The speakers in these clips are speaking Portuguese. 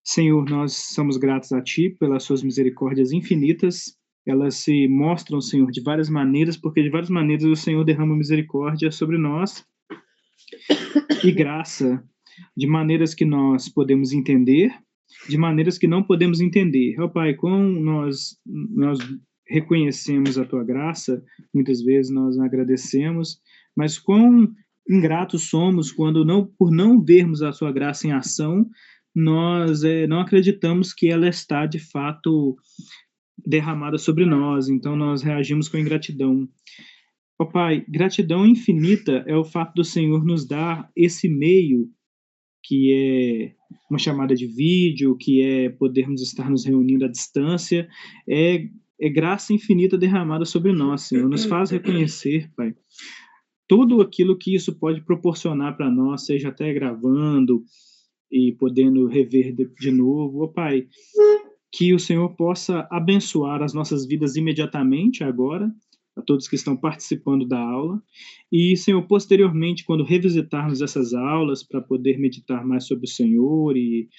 Senhor, nós somos gratos a Ti pelas Suas misericórdias infinitas. Elas se mostram, Senhor, de várias maneiras, porque de várias maneiras o Senhor derrama misericórdia sobre nós e graça, de maneiras que nós podemos entender, de maneiras que não podemos entender. Ó Pai, quando nós reconhecemos a Tua graça, muitas vezes nós agradecemos, mas quão ingratos somos quando, por não vermos a Sua graça em ação, nós não acreditamos que ela está, de fato, derramada sobre nós, então nós reagimos com ingratidão. Ó Pai, gratidão infinita é o fato do Senhor nos dar esse meio, que é uma chamada de vídeo, que é podermos estar nos reunindo à distância, é graça infinita derramada sobre nós, Senhor. Nos faz reconhecer, Pai, tudo aquilo que isso pode proporcionar para nós, seja até gravando e podendo rever de novo. Ó Pai, que o Senhor possa abençoar as nossas vidas imediatamente agora, a todos que estão participando da aula, e, Senhor, posteriormente, quando revisitarmos essas aulas para poder meditar mais sobre o Senhor e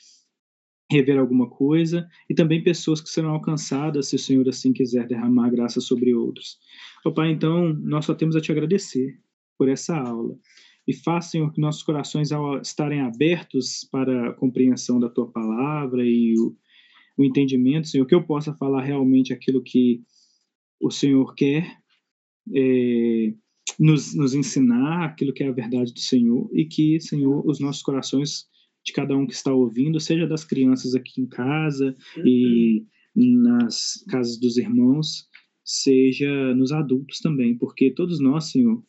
rever alguma coisa, e também pessoas que serão alcançadas, se o Senhor assim quiser derramar graça sobre outros. Ó Pai, então, nós só temos a Te agradecer por essa aula. E faz, Senhor, que nossos corações, ao estarem abertos para a compreensão da Tua palavra e o entendimento, Senhor, que eu possa falar realmente aquilo que o Senhor quer nos ensinar, aquilo que é a verdade do Senhor, e que, Senhor, os nossos corações de cada um que está ouvindo, seja das crianças aqui em casa e nas casas dos irmãos, seja nos adultos também, porque todos nós, Senhor,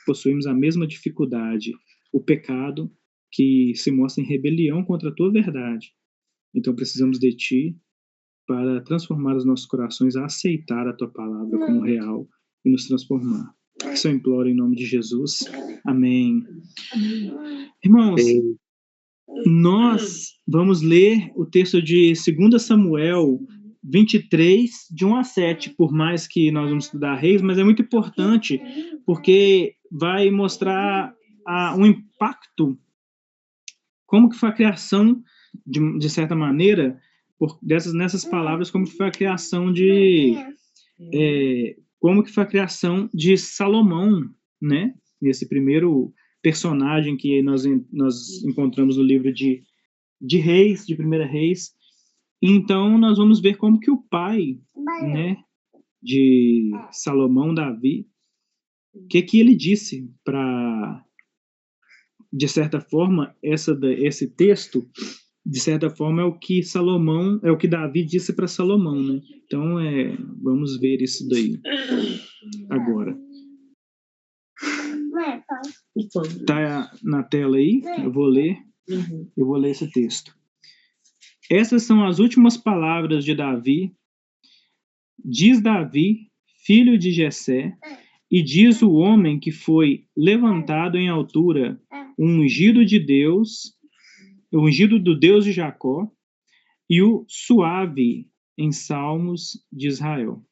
possuímos a mesma dificuldade, o pecado que se mostra em rebelião contra a Tua verdade. Então precisamos de Ti para transformar os nossos corações a aceitar a Tua palavra como real e nos transformar. Isso eu imploro em nome de Jesus. Amém. Irmãos, nós vamos ler o texto de 2 Samuel 23, de 1 a 7, por mais que nós vamos estudar Reis, mas é muito importante, porque vai mostrar um impacto, como que foi a criação, de certa maneira, nessas palavras, como que foi a criação como que foi a criação de Salomão, né? Nesse primeiro personagem que nós encontramos no livro de Reis, de Primeira Reis. Então, nós vamos ver como que o pai, né, de Salomão, Davi, o que ele disse para, de certa forma, esse texto, de certa forma, é o que Davi disse para Salomão, né? Então, vamos ver isso daí agora. Tá na tela aí? Eu vou ler esse texto. Essas são as últimas palavras de Davi. Diz Davi, filho de Jessé, e diz o homem que foi levantado em altura, o ungido de Deus, o ungido do Deus de Jacó, e o suave em salmos de Israel.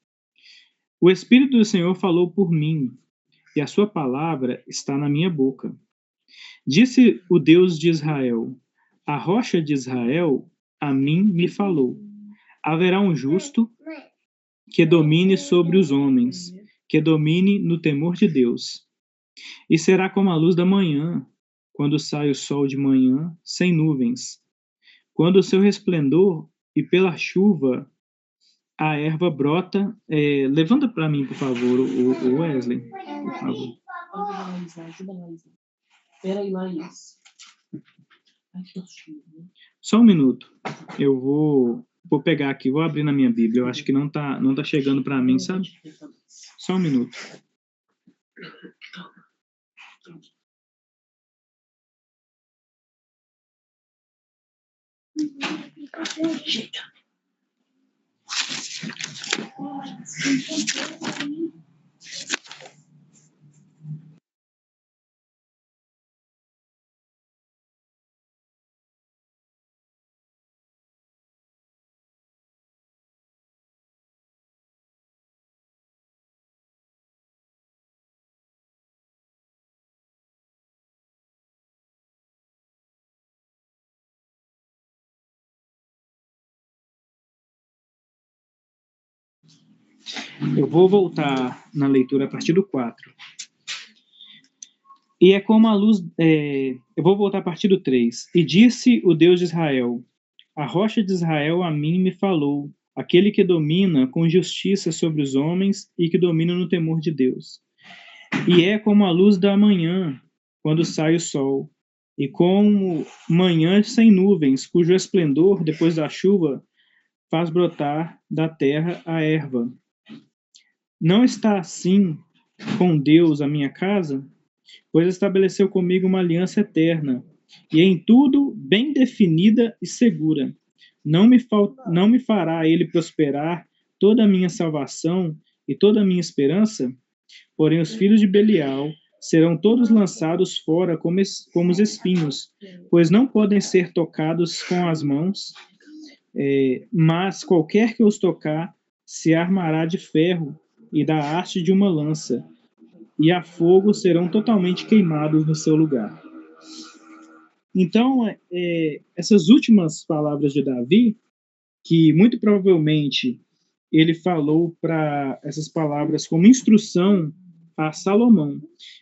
O Espírito do Senhor falou por mim, e a sua palavra está na minha boca. Disse o Deus de Israel, a rocha de Israel, a mim me falou. Haverá um justo que domine sobre os homens, que domine no temor de Deus. E será como a luz da manhã, quando sai o sol de manhã, sem nuvens. Quando o seu resplendor e pela chuva a erva brota. Levanta para mim, por favor, o Wesley. Por favor. Peraí, Laís. Só um minuto. Eu vou pegar aqui, vou abrir na minha Bíblia. Eu acho que não tá chegando para mim, sabe? Só um minuto. Chega. Eu vou voltar na leitura a partir do 4. E é como a luz... eu vou voltar a partir do 3. E disse o Deus de Israel: a rocha de Israel a mim me falou, aquele que domina com justiça sobre os homens e que domina no temor de Deus. E é como a luz da manhã, quando sai o sol, e como manhã sem nuvens, cujo esplendor, depois da chuva, faz brotar da terra a erva. Não está assim com Deus a minha casa? Pois estabeleceu comigo uma aliança eterna, e em tudo bem definida e segura. Não me fará ele prosperar toda a minha salvação e toda a minha esperança? Porém, os filhos de Belial serão todos lançados fora como os espinhos, pois não podem ser tocados com as mãos, mas qualquer que os tocar se armará de ferro e da haste de uma lança, e a fogo serão totalmente queimados no seu lugar. Então, essas últimas palavras de Davi, que muito provavelmente ele falou para essas palavras como instrução a Salomão.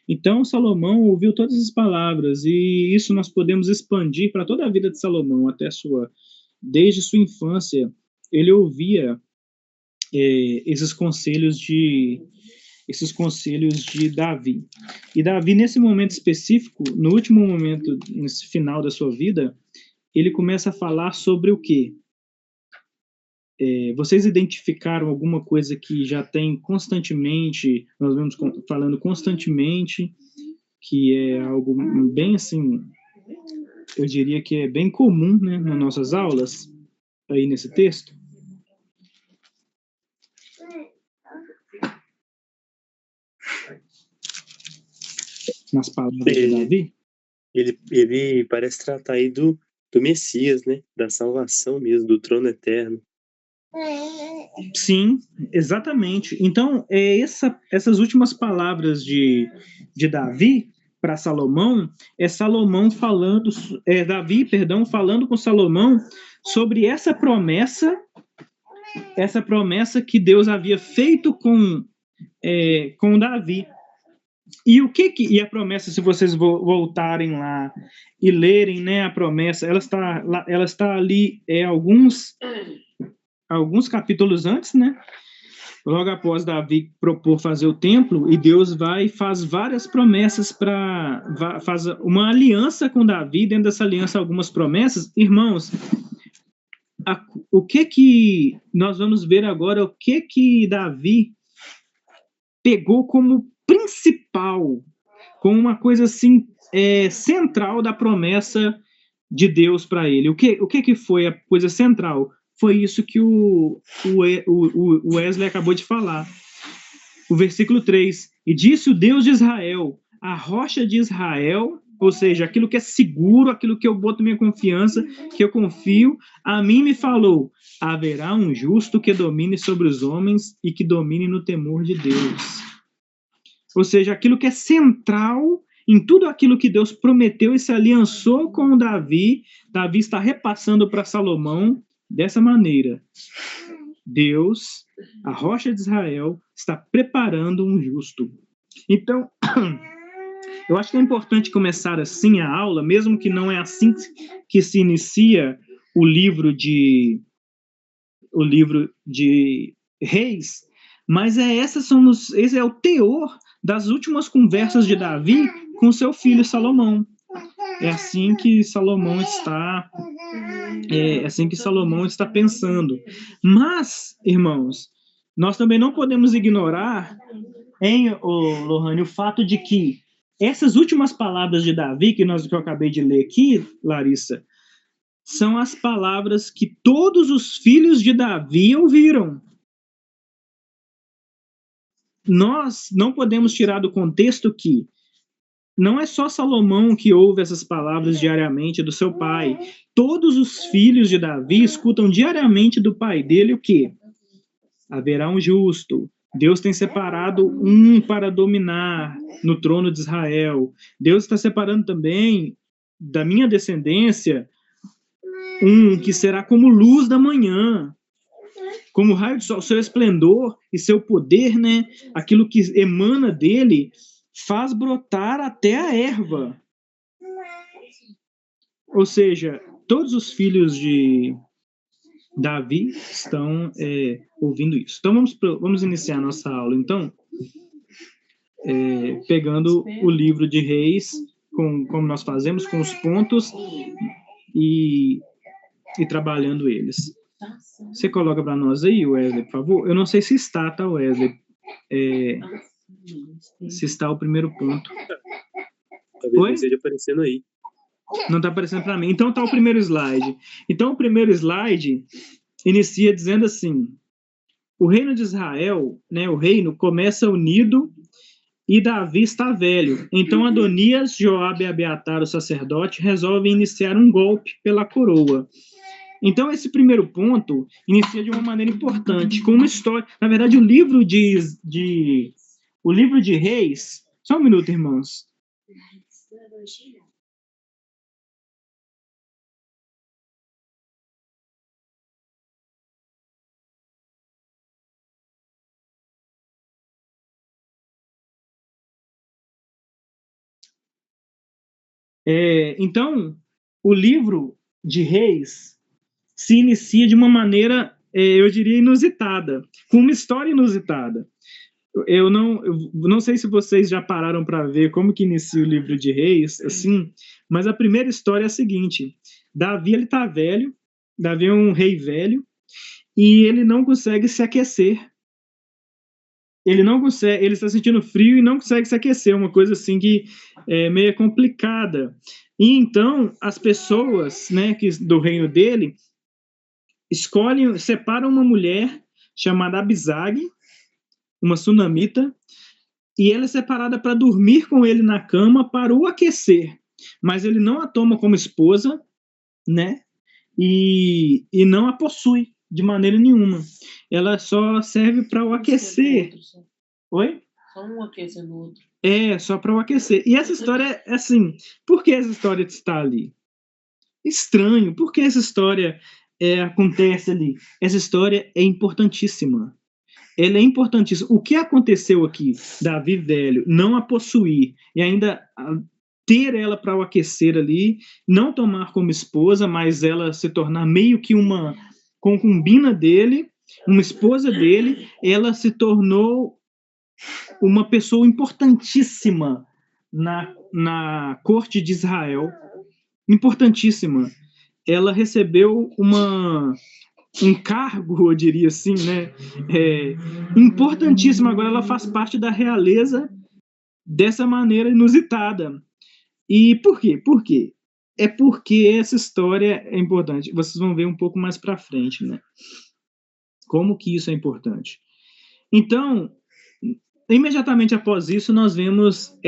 Então, Salomão ouviu todas as palavras, e isso nós podemos expandir para toda a vida de Salomão, desde sua infância, ele ouvia esses conselhos de Davi. E Davi, nesse momento específico, no último momento, nesse final da sua vida, ele começa a falar sobre o quê? Vocês identificaram alguma coisa que já tem constantemente, nós vemos falando constantemente, que é algo bem assim, eu diria que é bem comum, né, nas nossas aulas, aí nesse texto? Nas palavras de Davi? Ele parece tratar aí do Messias, né? Da salvação mesmo, do trono eterno. Sim, exatamente. Então, essas últimas palavras de Davi para Salomão, Davi, falando com Salomão sobre essa promessa que Deus havia feito com Davi. E a promessa, se vocês voltarem lá e lerem, né, a promessa, ela está ali alguns capítulos antes, né? Logo após Davi propor fazer o templo, e Deus vai e faz várias promessas faz uma aliança com Davi, dentro dessa aliança algumas promessas. Irmãos, o que nós vamos ver agora, o que Davi pegou como principal, como uma coisa assim central da promessa de Deus para ele. O que foi a coisa central? Foi isso que o Wesley acabou de falar. O versículo 3. E disse o Deus de Israel, a rocha de Israel, ou seja, aquilo que é seguro, aquilo que eu boto minha confiança, que eu confio, a mim me falou, haverá um justo que domine sobre os homens e que domine no temor de Deus. Ou seja, aquilo que é central em tudo aquilo que Deus prometeu e se aliançou com Davi, Davi está repassando para Salomão dessa maneira. Deus, a rocha de Israel, está preparando um justo. Então, eu acho que é importante começar assim a aula, mesmo que não é assim que se inicia o livro de Reis, mas esse é o teor das últimas conversas de Davi com seu filho Salomão. É assim que Salomão está pensando. Mas, irmãos, nós também não podemos ignorar, Lohane, o fato de que essas últimas palavras de Davi, que eu acabei de ler aqui, Larissa, são as palavras que todos os filhos de Davi ouviram. Nós não podemos tirar do contexto que não é só Salomão que ouve essas palavras diariamente do seu pai. Todos os filhos de Davi escutam diariamente do pai dele o quê? Haverá um justo. Deus tem separado um para dominar no trono de Israel. Deus está separando também da minha descendência um que será como luz da manhã. como o raio de sol, seu esplendor e seu poder, né? Aquilo que emana dele faz brotar até a erva. Ou seja, todos os filhos de Davi estão ouvindo isso. Então vamos iniciar a nossa aula, então, pegando o livro de Reis, como nós fazemos, com os pontos e trabalhando eles. Você coloca para nós aí, Wesley, por favor? Eu não sei se está, tá, Wesley? Se está o primeiro ponto. Talvez não esteja aparecendo aí. Não está aparecendo para mim. Então está o primeiro slide. Então o primeiro slide inicia dizendo assim: o reino de Israel, né, o reino começa unido e Davi está velho. Então Adonias, Joabe e Abiatar, o sacerdote, resolvem iniciar um golpe pela coroa. Então esse primeiro ponto inicia de uma maneira importante, com uma história. Na verdade, o livro de Reis. Só um minuto, irmãos. Então, o livro de Reis se inicia de uma maneira, eu diria, inusitada, com uma história inusitada. Eu não sei se vocês já pararam para ver como que inicia o livro de Reis, assim, mas a primeira história é a seguinte: Davi, ele tá velho, Davi é um rei velho, e ele não consegue se aquecer. Ele não consegue, ele está sentindo frio e não consegue se aquecer, uma coisa assim que é meio complicada. E então as pessoas, né, do reino dele separam uma mulher chamada Abisag, uma sunamita, e ela é separada para dormir com ele na cama para o aquecer, mas ele não a toma como esposa, né? E não a possui de maneira nenhuma. Ela só serve para o aquecer. Oi? Só um aquecendo o outro. Só para o aquecer. E essa história é assim, por que essa história está ali? Estranho, por que essa história acontece ali? Essa história é importantíssima. Ela é importantíssima. O que aconteceu aqui? Davi velho não a possuir e ainda ter ela para o aquecer ali, não tomar como esposa, mas ela se tornar meio que uma concubina dele, uma esposa dele, ela se tornou uma pessoa importantíssima na corte de Israel. Importantíssima. Ela recebeu um cargo, eu diria assim, né? Importantíssimo. Agora ela faz parte da realeza dessa maneira inusitada. E por quê? Por quê? É porque essa história é importante. Vocês vão ver um pouco mais para frente, né? Como que isso é importante. Então, imediatamente após isso, nós vemos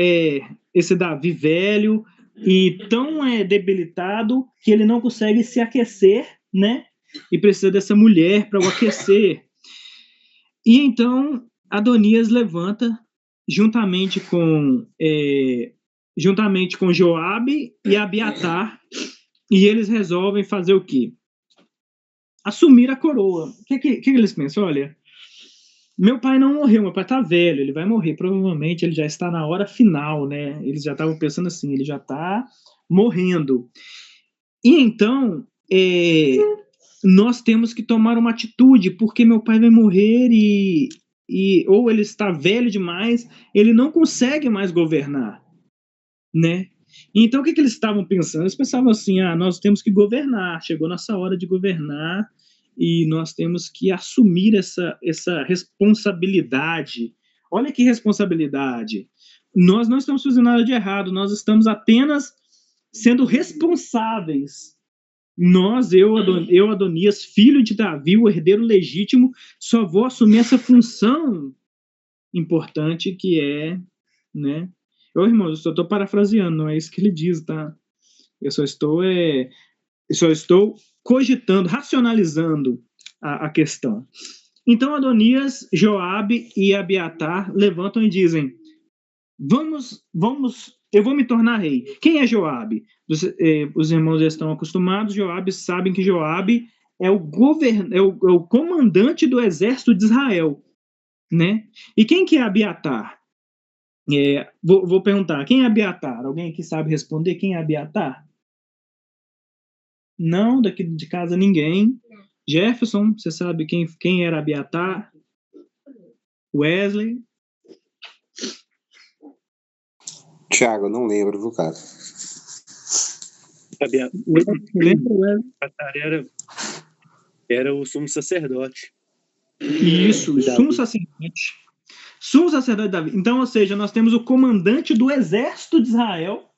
esse Davi velho e tão debilitado que ele não consegue se aquecer, né? E precisa dessa mulher para o aquecer. E então Adonias levanta juntamente com Joabe e Abiatar, e eles resolvem fazer o quê? Assumir a coroa. O que eles pensam? Olha, meu pai não morreu, meu pai tá velho, ele vai morrer, provavelmente ele já está na hora final, né? Eles já estavam pensando assim, ele já está morrendo. E então, nós temos que tomar uma atitude, porque meu pai vai morrer ou ele está velho demais, ele não consegue mais governar, né? Então, o que eles estavam pensando? Eles pensavam assim, nós temos que governar, chegou nossa hora de governar, e nós temos que assumir essa responsabilidade. Olha que responsabilidade. Nós não estamos fazendo nada de errado, nós estamos apenas sendo responsáveis. Eu, Adonias, filho de Davi, o herdeiro legítimo, só vou assumir essa função importante que é, né? Irmão, eu só estou parafraseando, não é isso que ele diz, tá? Eu só estou cogitando, racionalizando a questão. Então Adonias, Joabe e Abiatar levantam e dizem: vamos, eu vou me tornar rei. Quem é Joabe? Os irmãos já estão acostumados. Joabe sabem que Joabe é o comandante do exército de Israel, né? E quem que é Abiatar? Vou perguntar, quem é Abiatar? Alguém aqui sabe responder quem é Abiatar? Não, daqui de casa ninguém. Jefferson, você sabe quem era Abiatar? Wesley? Tiago, não lembro do caso. Lembra, Wesley? Era o sumo sacerdote. Isso, sumo sacerdote. Sumo sacerdote Davi. Então, ou seja, nós temos o comandante do exército de Israel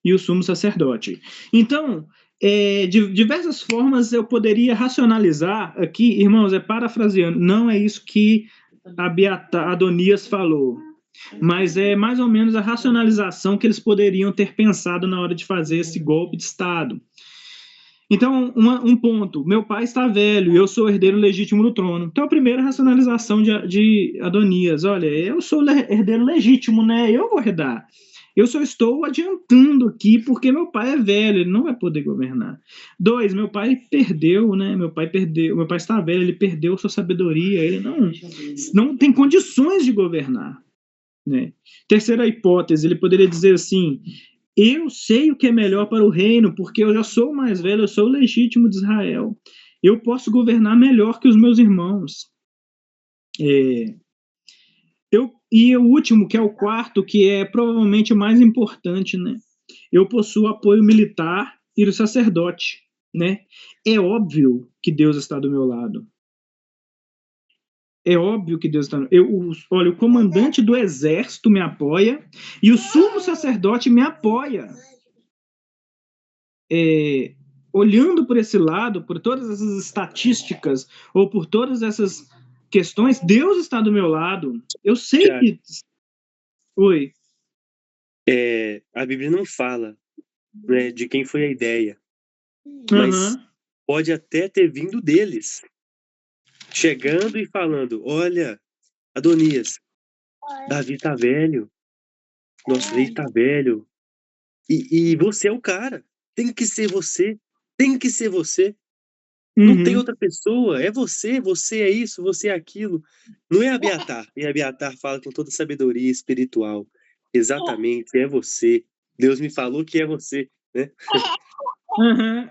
e o sumo sacerdote. Então, de diversas formas eu poderia racionalizar aqui, irmãos, parafraseando, não é isso que Adonias falou, mas é mais ou menos a racionalização que eles poderiam ter pensado na hora de fazer esse golpe de Estado. Então, um ponto, meu pai está velho e eu sou herdeiro legítimo do trono. Então, a primeira racionalização de Adonias, olha, eu sou herdeiro legítimo, né? Eu vou herdar. Eu só estou adiantando aqui porque meu pai é velho, ele não vai poder governar. 2, meu pai perdeu, né? Meu pai está velho, ele perdeu sua sabedoria, ele não tem condições de governar, né? Terceira hipótese, ele poderia dizer assim: eu sei o que é melhor para o reino, porque eu já sou o mais velho, eu sou o legítimo de Israel. Eu posso governar melhor que os meus irmãos. E o último, que é o quarto, que é provavelmente o mais importante, né? Eu possuo apoio militar e do sacerdote, né? É óbvio que Deus está do meu lado. É óbvio que Deus está... Olha, o comandante do exército me apoia e o sumo sacerdote me apoia. Olhando por esse lado, por todas essas estatísticas, ou por todas essas questões, Deus está do meu lado. Eu sei que... Oi. A Bíblia não fala, né, de quem foi a ideia, mas pode até ter vindo deles, chegando e falando: olha, Adonias, Davi tá velho, nosso rei tá velho, e você é o cara, tem que ser você, não tem outra pessoa, é você é isso, você é aquilo, não é Abiatar. E Abiatar fala com toda sabedoria espiritual: exatamente, é você, Deus me falou que é você, né?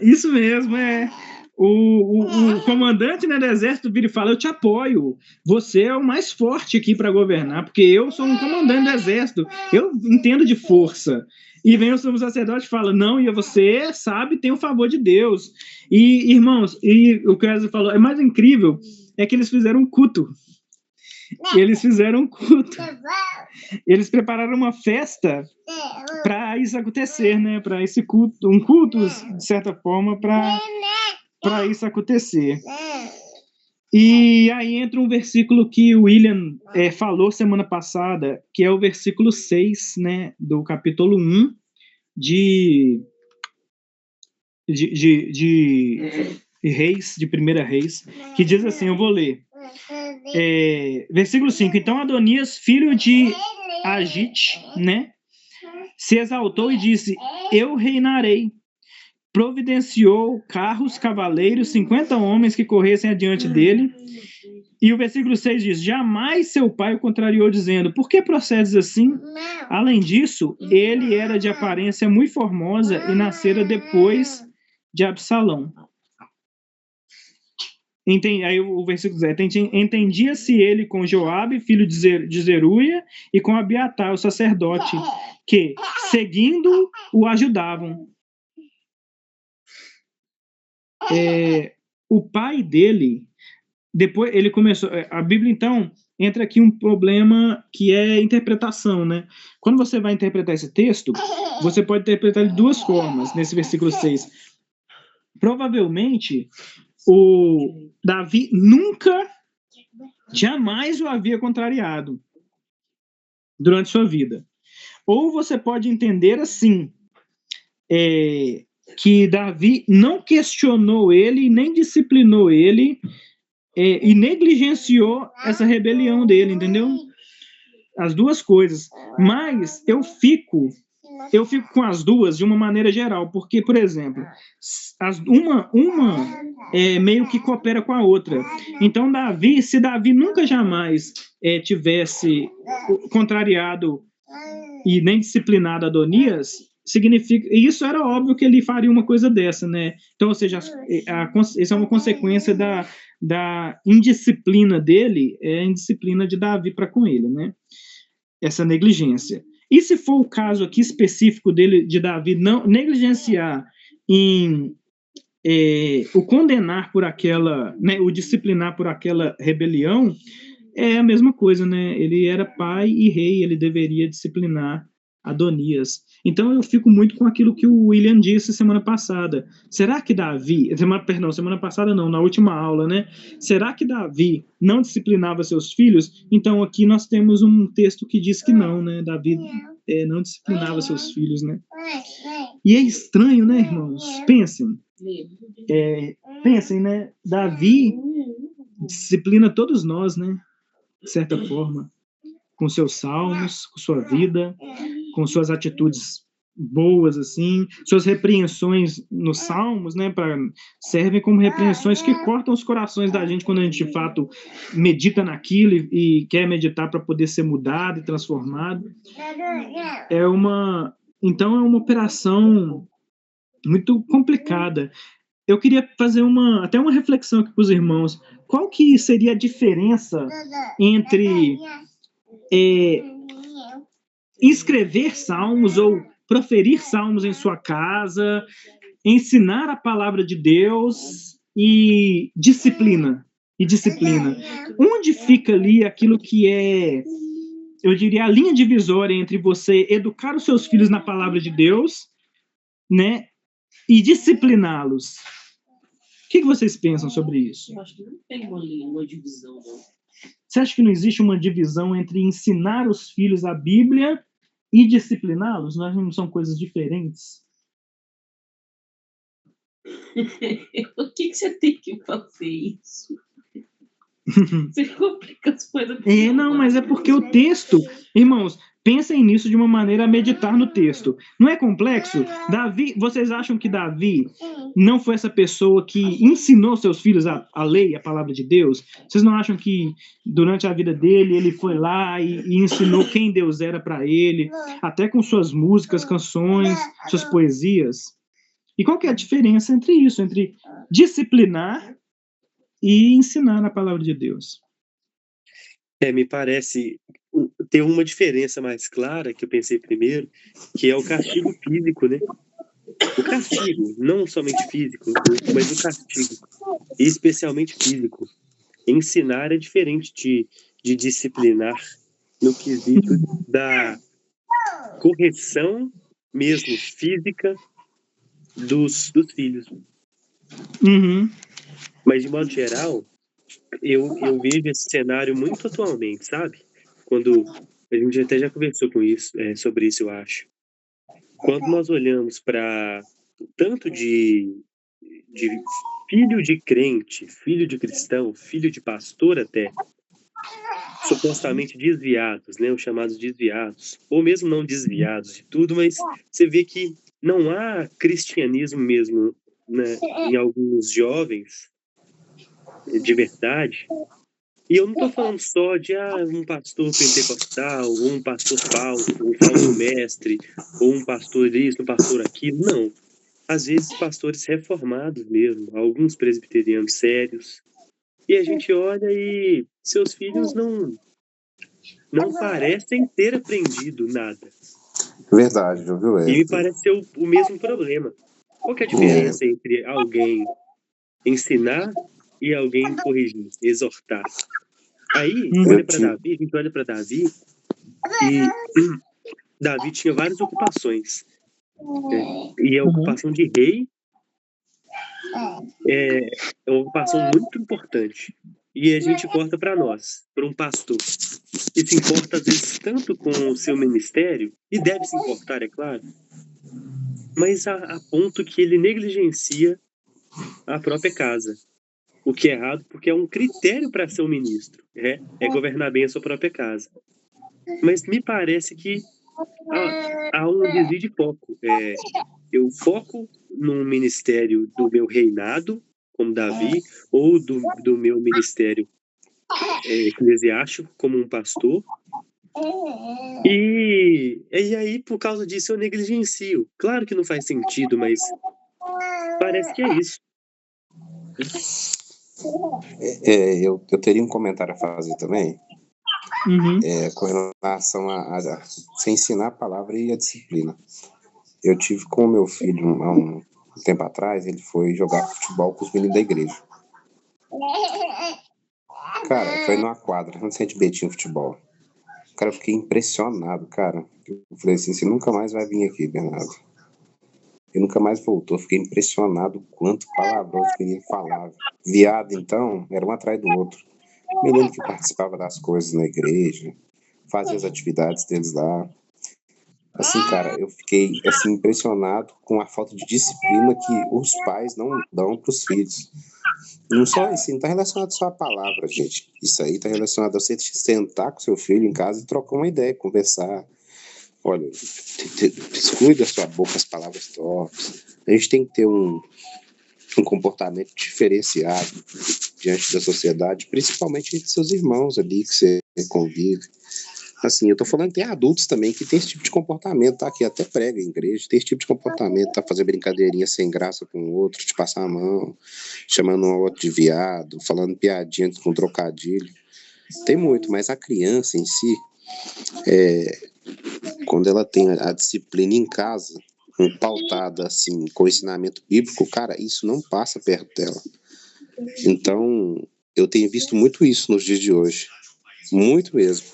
Isso mesmo, o comandante, né, do exército vira e fala: eu te apoio, você é o mais forte aqui para governar, porque eu sou um comandante do exército, eu entendo de força. E vem o sumo sacerdote e fala: não, e você sabe, tem o favor de Deus. E, irmãos, e o que o Wesley falou, é mais incrível, é que eles fizeram um culto. Eles prepararam uma festa para isso acontecer, né? Para esse culto, um culto, de certa forma, para isso acontecer. E aí entra um versículo que o William falou semana passada, que é o versículo 6, né, do capítulo 1 de Reis, de 1 Reis, que diz assim, eu vou ler. Versículo 5. Então Adonias, filho de Agite, né, se exaltou e disse: eu reinarei. Providenciou carros, cavaleiros, 50 homens que corressem adiante dele. E o versículo 6 diz: jamais seu pai o contrariou, dizendo: por que procedes assim? Além disso, ele era de aparência muito formosa e nascera depois de Absalão. Aí o versículo 7, entendia-se ele com Joabe, filho de Zeruia, e com Abiatar, o sacerdote, que, seguindo, o ajudavam. O pai dele, depois ele começou... A Bíblia, então, entra aqui um problema que é interpretação, né? Quando você vai interpretar esse texto, você pode interpretar de duas formas, nesse versículo 6. Provavelmente... o Davi jamais o havia contrariado durante sua vida. Ou você pode entender assim, que Davi não questionou ele, nem disciplinou ele, e negligenciou essa rebelião dele, entendeu? As duas coisas. Mas eu fico eu fico com as duas de uma maneira geral, porque, por exemplo, uma meio que coopera com a outra. Então, se Davi nunca jamais tivesse contrariado e nem disciplinado Adonias, significa, e isso era óbvio que ele faria uma coisa dessa, né? Então, ou seja, isso é uma consequência da indisciplina dele, é a indisciplina de Davi para com ele, né? Essa negligência. E se for o caso aqui específico dele, de Davi, não negligenciar em o condenar por aquela, né, o disciplinar por aquela rebelião, é a mesma coisa, né? Ele era pai e rei, ele deveria disciplinar Adonias. Então eu fico muito com aquilo que o William disse semana passada. Será que Davi, semana passada não, na última aula, né? Será que Davi não disciplinava seus filhos? Então aqui nós temos um texto que diz que não, né? Davi não disciplinava seus filhos, né? E é estranho, né, irmãos? Pensem, né? Davi disciplina todos nós, né? De certa forma, com seus salmos, com sua vida, com suas atitudes boas, assim, suas repreensões nos salmos, né, servem como repreensões que cortam os corações da gente quando a gente, de fato, medita naquilo e quer meditar para poder ser mudado e transformado. Então é uma operação muito complicada. Eu queria fazer até uma reflexão aqui para os irmãos. Qual que seria a diferença entre escrever salmos ou proferir salmos em sua casa, ensinar a palavra de Deus e disciplina? Onde fica ali aquilo que eu diria, a linha divisória entre você educar os seus filhos na palavra de Deus, né, e discipliná-los? O que vocês pensam sobre isso? Eu acho que não tem uma divisão, não. Você acha que não existe uma divisão entre ensinar os filhos a Bíblia e discipliná-los? Não são coisas diferentes? Por que você tem que fazer isso? Você complica as coisas. Não, mas é porque o texto... Irmãos, pensem nisso de uma maneira a meditar no texto. Não é complexo? Vocês acham que Davi não foi essa pessoa que ensinou seus filhos a lei, a palavra de Deus? Vocês não acham que durante a vida dele, ele foi lá e ensinou quem Deus era para ele, até com suas músicas, canções, suas poesias? E qual que é a diferença entre isso, entre disciplinar e ensinar a palavra de Deus? Me parece ter uma diferença mais clara, que eu pensei primeiro, que é o castigo físico, né? O castigo, não somente físico, mas o castigo, especialmente físico. Ensinar é diferente de disciplinar, no quesito da correção mesmo física dos filhos. Uhum. Mas, de modo geral, eu vejo esse cenário muito atualmente, sabe? Quando a gente até já conversou sobre isso, eu acho. Quando nós olhamos para tanto de filho de crente, filho de cristão, filho de pastor até, supostamente desviados, né? Os chamados desviados, ou mesmo não desviados de tudo, mas você vê que não há cristianismo mesmo, né, em alguns jovens de verdade. E eu não estou falando só de um pastor pentecostal, ou um pastor falso, um falso mestre, ou um pastor isso, um pastor aquilo. Não. Às vezes pastores reformados mesmo, alguns presbiterianos sérios. E a gente olha e seus filhos não parecem ter aprendido nada. Verdade, viu? E me parece ser o mesmo problema. Qual que é a diferença entre alguém ensinar e alguém corrigir, exortar? Aí, a gente olha para Davi e Davi tinha várias ocupações. E a ocupação de rei é uma ocupação muito importante. E a gente corta para nós, para um pastor, que se importa às vezes tanto com o seu ministério, e deve se importar, é claro, mas a ponto que ele negligencia a própria casa. O que é errado, porque é um critério para ser um ministro, é governar bem a sua própria casa. Mas me parece que há um desvio de foco. Eu foco no ministério do meu reinado, como Davi, ou do meu ministério eclesiástico, como um pastor. E aí, por causa disso, eu negligencio. Claro que não faz sentido, mas parece que é isso. Eu teria um comentário a fazer também, com relação a se ensinar a palavra e a disciplina. Eu tive com o meu filho há um tempo atrás, ele foi jogar futebol com os meninos da igreja. Cara, foi numa quadra, no Centro Betinho Futebol. Cara, eu fiquei impressionado, cara. Eu falei assim, você nunca mais vai vir aqui, Bernardo. Ele nunca mais voltou. Fiquei impressionado quanto palavrão os meninos falavam. Viado, então, era um atrás do outro. Menino que participava das coisas na igreja, fazia as atividades deles lá. Assim, cara, eu fiquei assim, impressionado com a falta de disciplina que os pais não dão para os filhos. Não só isso, não está relacionado só à palavra, gente. Isso aí está relacionado a você sentar com seu filho em casa e trocar uma ideia, conversar. Olha, descuide da sua boca as palavras tortas. A gente tem que ter um comportamento diferenciado diante da sociedade, principalmente entre seus irmãos ali que você convive. Assim, eu tô falando que tem adultos também que tem esse tipo de comportamento, tá? Que até prega em igreja, tem esse tipo de comportamento, tá? Fazer brincadeirinha sem graça com o outro, te passar a mão, chamando um outro de viado, falando piadinha com trocadilho. Tem muito, mas a criança em si, quando ela tem a disciplina em casa, pautada assim, com ensinamento bíblico, cara, isso não passa perto dela. Então, eu tenho visto muito isso nos dias de hoje. Muito mesmo.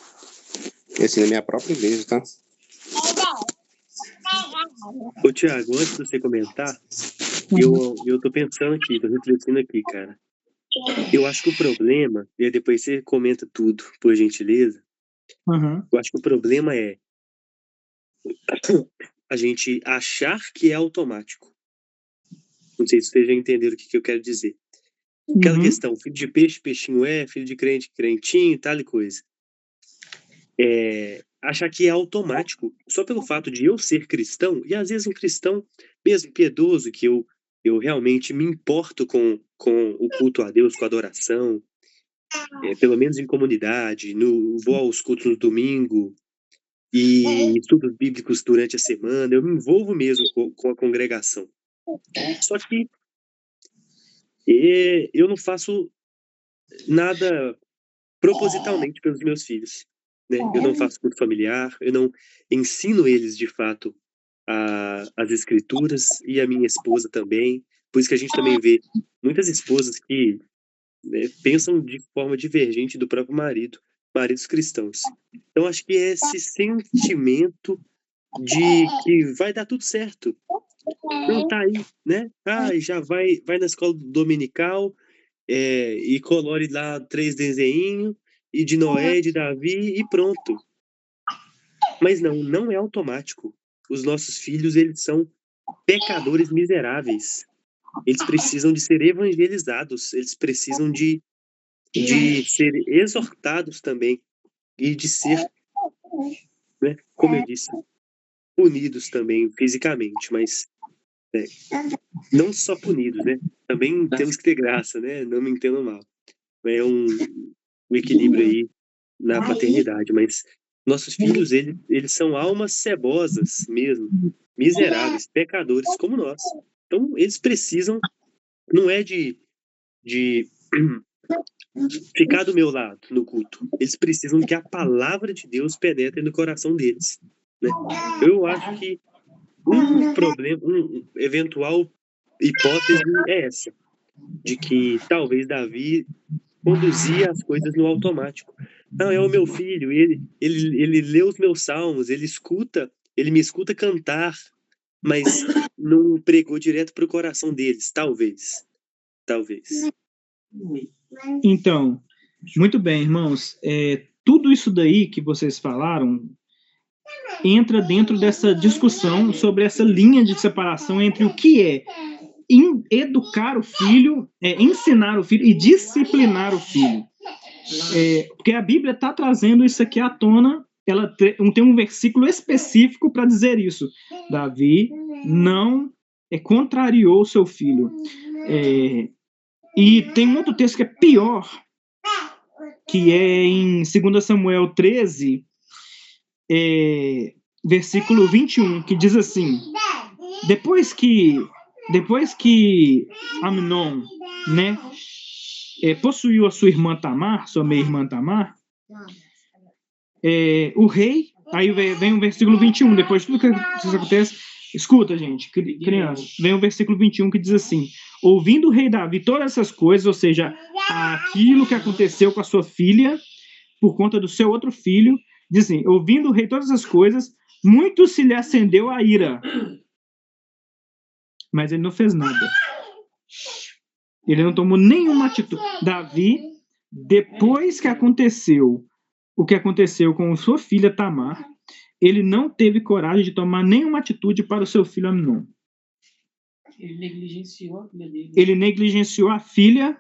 Assim, na minha própria igreja, tá? Ô, Thiago, antes de você comentar, eu tô pensando aqui, tô refletindo aqui, cara. Eu acho que o problema, e depois você comenta tudo, por gentileza. Eu acho que o problema é a gente achar que é automático. Não sei se vocês já entenderam o que eu quero dizer. Aquela questão, filho de peixe, peixinho filho de crente, crentinho, tal e coisa. Achar que é automático, só pelo fato de eu ser cristão, e às vezes um cristão mesmo piedoso, que eu realmente me importo com o culto a Deus, com a adoração, pelo menos em comunidade, vou aos cultos no domingo, e estudos bíblicos durante a semana, eu me envolvo mesmo com a congregação. Só que eu não faço nada propositalmente pelos meus filhos, né? Eu não faço culto familiar, eu não ensino eles de fato as escrituras, e a minha esposa também. Por isso que a gente também vê muitas esposas que, né, pensam de forma divergente do próprio maridos cristãos. Então acho que é esse sentimento de que vai dar tudo certo. Não tá aí, né? Já vai na escola dominical, e colore lá 3 desenhinhos, e de Noé, e de Davi, e pronto. Mas não é automático. Os nossos filhos, eles são pecadores miseráveis. Eles precisam de ser evangelizados, eles precisam de ser exortados também, e de ser, né, como eu disse, punidos também fisicamente, mas não só punidos, né? Também temos que ter graça, né? Não me entendam mal. É um equilíbrio aí na paternidade, mas nossos filhos, eles são almas cebosas mesmo, miseráveis, pecadores como nós. Então, eles precisam, não é de ficar do meu lado no culto. Eles precisam que a palavra de Deus penetre no coração deles, né? Eu acho que um problema, eventual hipótese é essa, de que talvez Davi conduzia as coisas no automático. Não, é o meu filho, ele lê os meus salmos, ele me escuta cantar, mas não pregou direto para o coração deles, talvez. Então, muito bem, irmãos. Tudo isso daí que vocês falaram entra dentro dessa discussão sobre essa linha de separação entre o que é educar o filho, ensinar o filho e disciplinar o filho. Porque a Bíblia está trazendo isso aqui à tona tem um versículo específico para dizer isso. Davi não contrariou o seu filho. E tem um outro texto que é pior, que é em 2 Samuel 13, versículo 21, que diz assim: depois que Amnon, né, possuiu a sua irmã Tamar, sua meia-irmã Tamar, o rei, aí vem o versículo 21, depois de tudo que isso acontece, escuta, gente, criança, vem o versículo 21 que diz assim: ouvindo o rei Davi todas essas coisas, ou seja, aquilo que aconteceu com a sua filha, por conta do seu outro filho, diz assim: ouvindo o rei todas essas coisas, muito se lhe acendeu a ira, mas ele não fez nada. Ele não tomou nenhuma atitude. Davi, depois que aconteceu o que aconteceu com sua filha Tamar, ele não teve coragem de tomar nenhuma atitude para o seu filho Amnon. Ele negligenciou a filha dele. Ele negligenciou a filha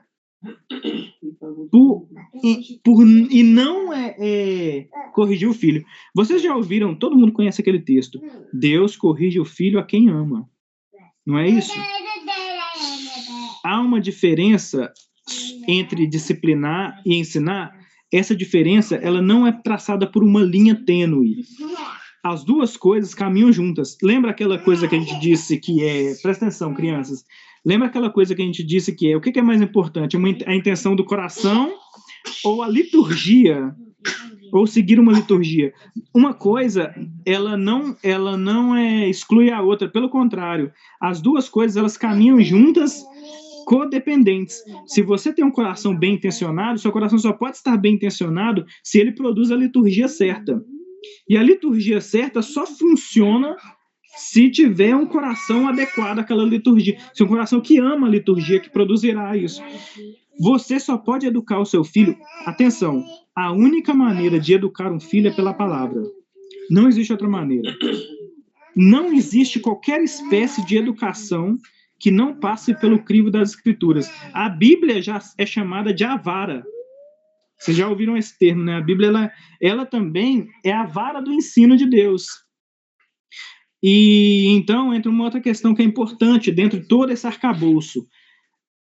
e não corrigiu o filho. Vocês já ouviram, todo mundo conhece aquele texto: Deus corrige o filho a quem ama. Não é isso? Há uma diferença entre disciplinar e ensinar. Essa diferença, ela não é traçada por uma linha tênue. As duas coisas caminham juntas. Lembra aquela coisa que a gente disse que presta atenção, crianças. Lembra aquela coisa que a gente disse que o que é mais importante? A intenção do coração ou a liturgia? Ou seguir uma liturgia? Uma coisa, ela não exclui a outra. Pelo contrário, as duas coisas, elas caminham juntas, codependentes. Se você tem um coração bem intencionado, seu coração só pode estar bem intencionado se ele produz a liturgia certa. E a liturgia certa só funciona se tiver um coração adequado àquela liturgia. Se um coração que ama a liturgia, que produzirá isso. Você só pode educar o seu filho. Atenção, a única maneira de educar um filho é pela palavra. Não existe outra maneira. Não existe qualquer espécie de educação que não passe pelo crivo das Escrituras. A Bíblia já é chamada de a vara. Vocês já ouviram esse termo, né? A Bíblia, ela também é a vara do ensino de Deus. E então entra uma outra questão que é importante dentro de todo esse arcabouço.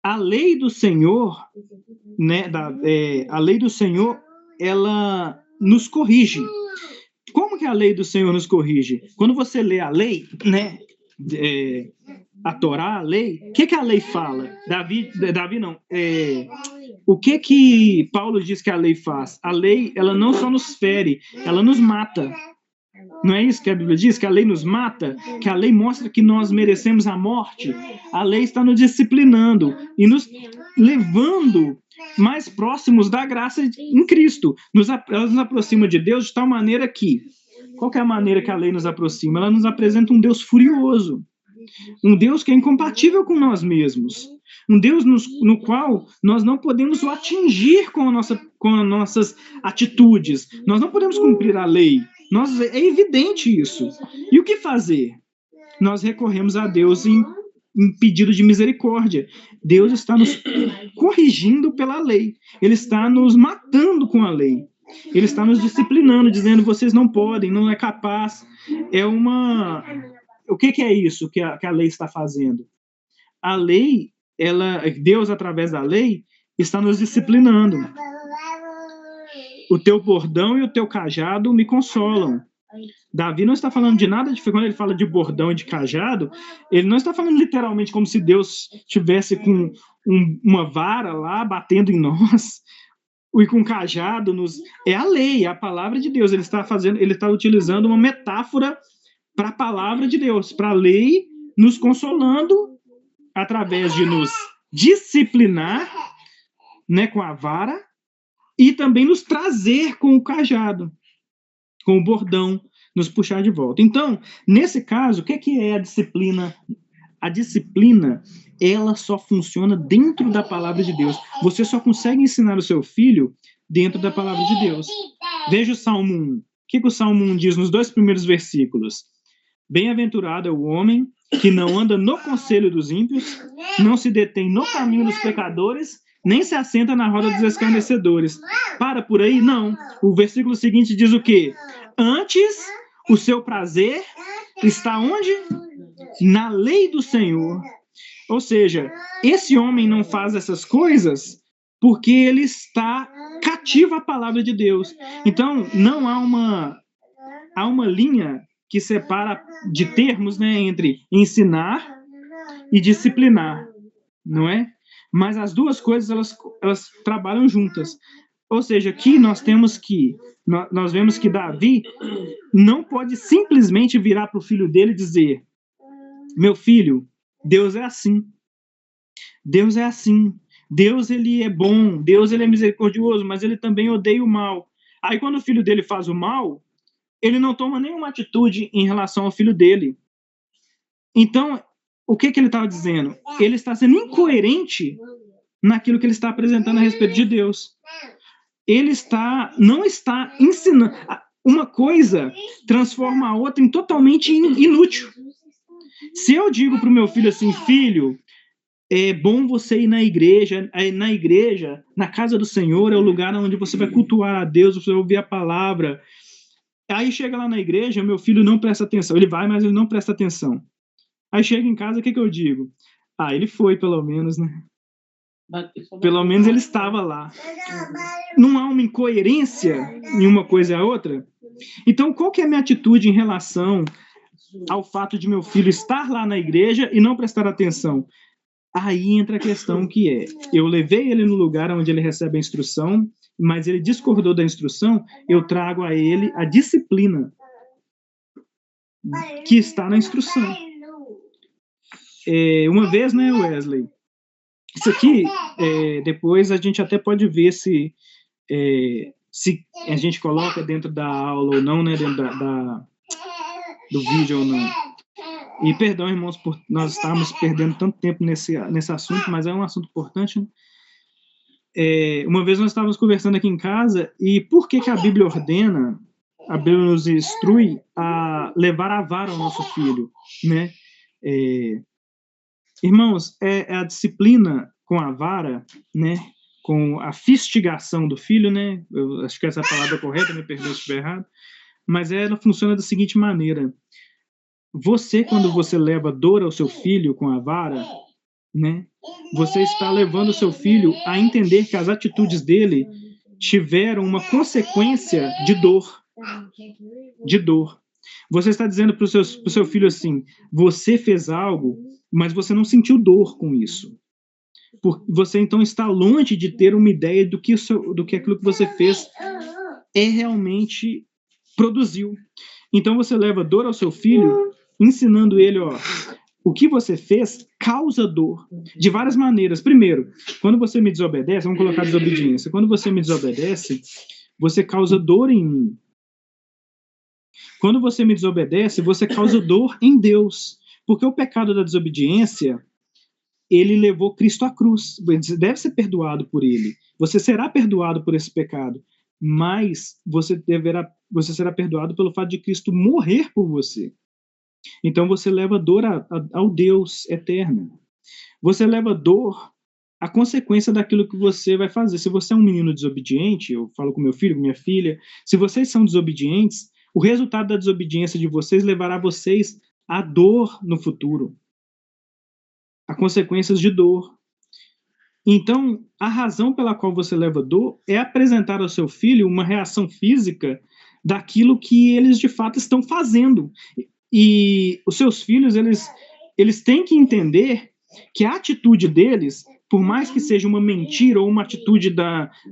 A lei do Senhor, né? A lei do Senhor, ela nos corrige. Como que a lei do Senhor nos corrige? Quando você lê a lei, né? A Torá, a lei, o que a lei fala? Davi não. O que Paulo diz que a lei faz? A lei, ela não só nos fere, ela nos mata. Não é isso que a Bíblia diz? Que a lei nos mata? Que a lei mostra que nós merecemos a morte? A lei está nos disciplinando e nos levando mais próximos da graça em Cristo. Ela nos aproxima de Deus de tal maneira que... Qual que é a maneira que a lei nos aproxima? Ela nos apresenta um Deus furioso. Um Deus que é incompatível com nós mesmos. Um Deus no qual nós não podemos o atingir com as nossas atitudes. Nós não podemos cumprir a lei. É evidente isso. E o que fazer? Nós recorremos a Deus em pedido de misericórdia. Deus está nos corrigindo pela lei. Ele está nos matando com a lei. Ele está nos disciplinando, dizendo: vocês não podem, não é capaz. O que é isso que a lei está fazendo? A lei, Deus, através da lei, está nos disciplinando. O teu bordão e o teu cajado me consolam. Davi não está falando de nada, quando ele fala de bordão e de cajado, ele não está falando literalmente como se Deus estivesse com uma vara lá batendo em nós, e com cajado é a lei, é a palavra de Deus. Ele está utilizando uma metáfora para a palavra de Deus, para a lei, nos consolando através de nos disciplinar, né, com a vara, e também nos trazer com o cajado, com o bordão, nos puxar de volta. Então, nesse caso, o que é a disciplina? A disciplina, ela só funciona dentro da palavra de Deus. Você só consegue ensinar o seu filho dentro da palavra de Deus. Veja o Salmo 1. O que o Salmo 1 diz nos 2 primeiros versículos? Bem-aventurado é o homem que não anda no conselho dos ímpios, não se detém no caminho dos pecadores, nem se assenta na roda dos escarnecedores. Para por aí? Não. O versículo seguinte diz o quê? Antes, o seu prazer está onde? Na lei do Senhor. Ou seja, esse homem não faz essas coisas porque ele está cativo à palavra de Deus. Então, não há uma linha que separa de termos, né, entre ensinar e disciplinar, não é? Mas as duas coisas, elas trabalham juntas. Ou seja, aqui nós vemos que Davi não pode simplesmente virar para o filho dele e dizer: meu filho, Deus é assim. Deus é assim. Deus, ele é bom. Deus, ele é misericordioso, mas ele também odeia o mal. Aí, quando o filho dele faz o mal, ele não toma nenhuma atitude em relação ao filho dele. Então, o que ele estava dizendo? Ele está sendo incoerente naquilo que ele está apresentando a respeito de Deus. Ele não está ensinando. Uma coisa transforma a outra em totalmente inútil. Se eu digo para o meu filho assim: filho, é bom você ir na igreja, na casa do Senhor, é o lugar onde você vai cultuar a Deus, você vai ouvir a palavra. Aí chega lá na igreja, meu filho não presta atenção. Ele vai, mas ele não presta atenção. Aí chega em casa, o que eu digo? Ele foi, pelo menos, né? Pelo menos ele estava lá. Não há uma incoerência em uma coisa e a outra? Então, qual que é a minha atitude em relação ao fato de meu filho estar lá na igreja e não prestar atenção? Aí entra a questão que é: eu levei ele no lugar onde ele recebe a instrução, mas ele discordou da instrução, eu trago a ele a disciplina que está na instrução. Uma vez, né, Wesley? Isso aqui, depois a gente até pode ver se a gente coloca dentro da aula ou não, né, dentro do vídeo ou não. E perdão, irmãos, por nós estarmos perdendo tanto tempo nesse assunto, mas é um assunto importante, né? Uma vez nós estávamos conversando aqui em casa, e por que a Bíblia ordena, a Bíblia nos instrui a levar a vara ao nosso filho, né? Irmãos, a disciplina com a vara, né? Com a fustigação do filho, né? Eu acho que essa palavra é correta, me perdoe se estiver errado, mas ela funciona da seguinte maneira: quando você leva dor ao seu filho com a vara, né, você está levando o seu filho a entender que as atitudes dele tiveram uma consequência de dor. De dor. Você está dizendo para o seu filho assim: você fez algo, mas você não sentiu dor com isso. Você então está longe de ter uma ideia do que aquilo que você fez realmente produziu. Então você leva dor ao seu filho, ensinando ele: o que você fez causa dor de várias maneiras. Primeiro, quando você me desobedece, vamos colocar desobediência. Quando você me desobedece, você causa dor em mim. Quando você me desobedece, você causa dor em Deus. Porque o pecado da desobediência, ele levou Cristo à cruz. Você deve ser perdoado por ele. Você será perdoado por esse pecado. Mas você será perdoado pelo fato de Cristo morrer por você. Então você leva dor ao Deus eterno. Você leva dor à consequência daquilo que você vai fazer. Se você é um menino desobediente, eu falo com meu filho, com minha filha, se vocês são desobedientes, o resultado da desobediência de vocês levará vocês à dor no futuro, a consequências de dor. Então, a razão pela qual você leva dor é apresentar ao seu filho uma reação física daquilo que eles de fato estão fazendo. E os seus filhos, eles têm que entender que a atitude deles, por mais que seja uma mentira ou uma atitude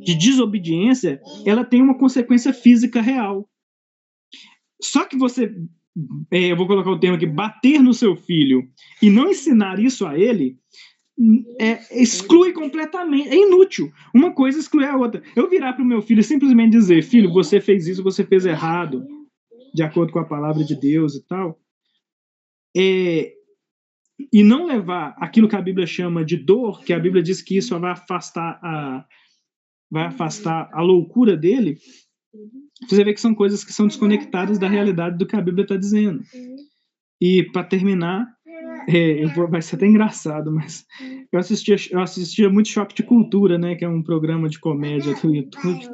de desobediência, ela tem uma consequência física real. Só que eu vou colocar o termo aqui, bater no seu filho e não ensinar isso a ele, exclui completamente, é inútil. Uma coisa exclui a outra. Eu virar para o meu filho e simplesmente dizer: filho, você fez isso, você fez errado, de acordo com a palavra de Deus e tal, e não levar aquilo que a Bíblia chama de dor, que a Bíblia diz que isso vai afastar a loucura dele, você vê que são coisas que são desconectadas da realidade do que a Bíblia está dizendo. E, para terminar, Vai ser até engraçado, mas eu assistia muito Choque de Cultura, né, que é um programa de comédia do YouTube,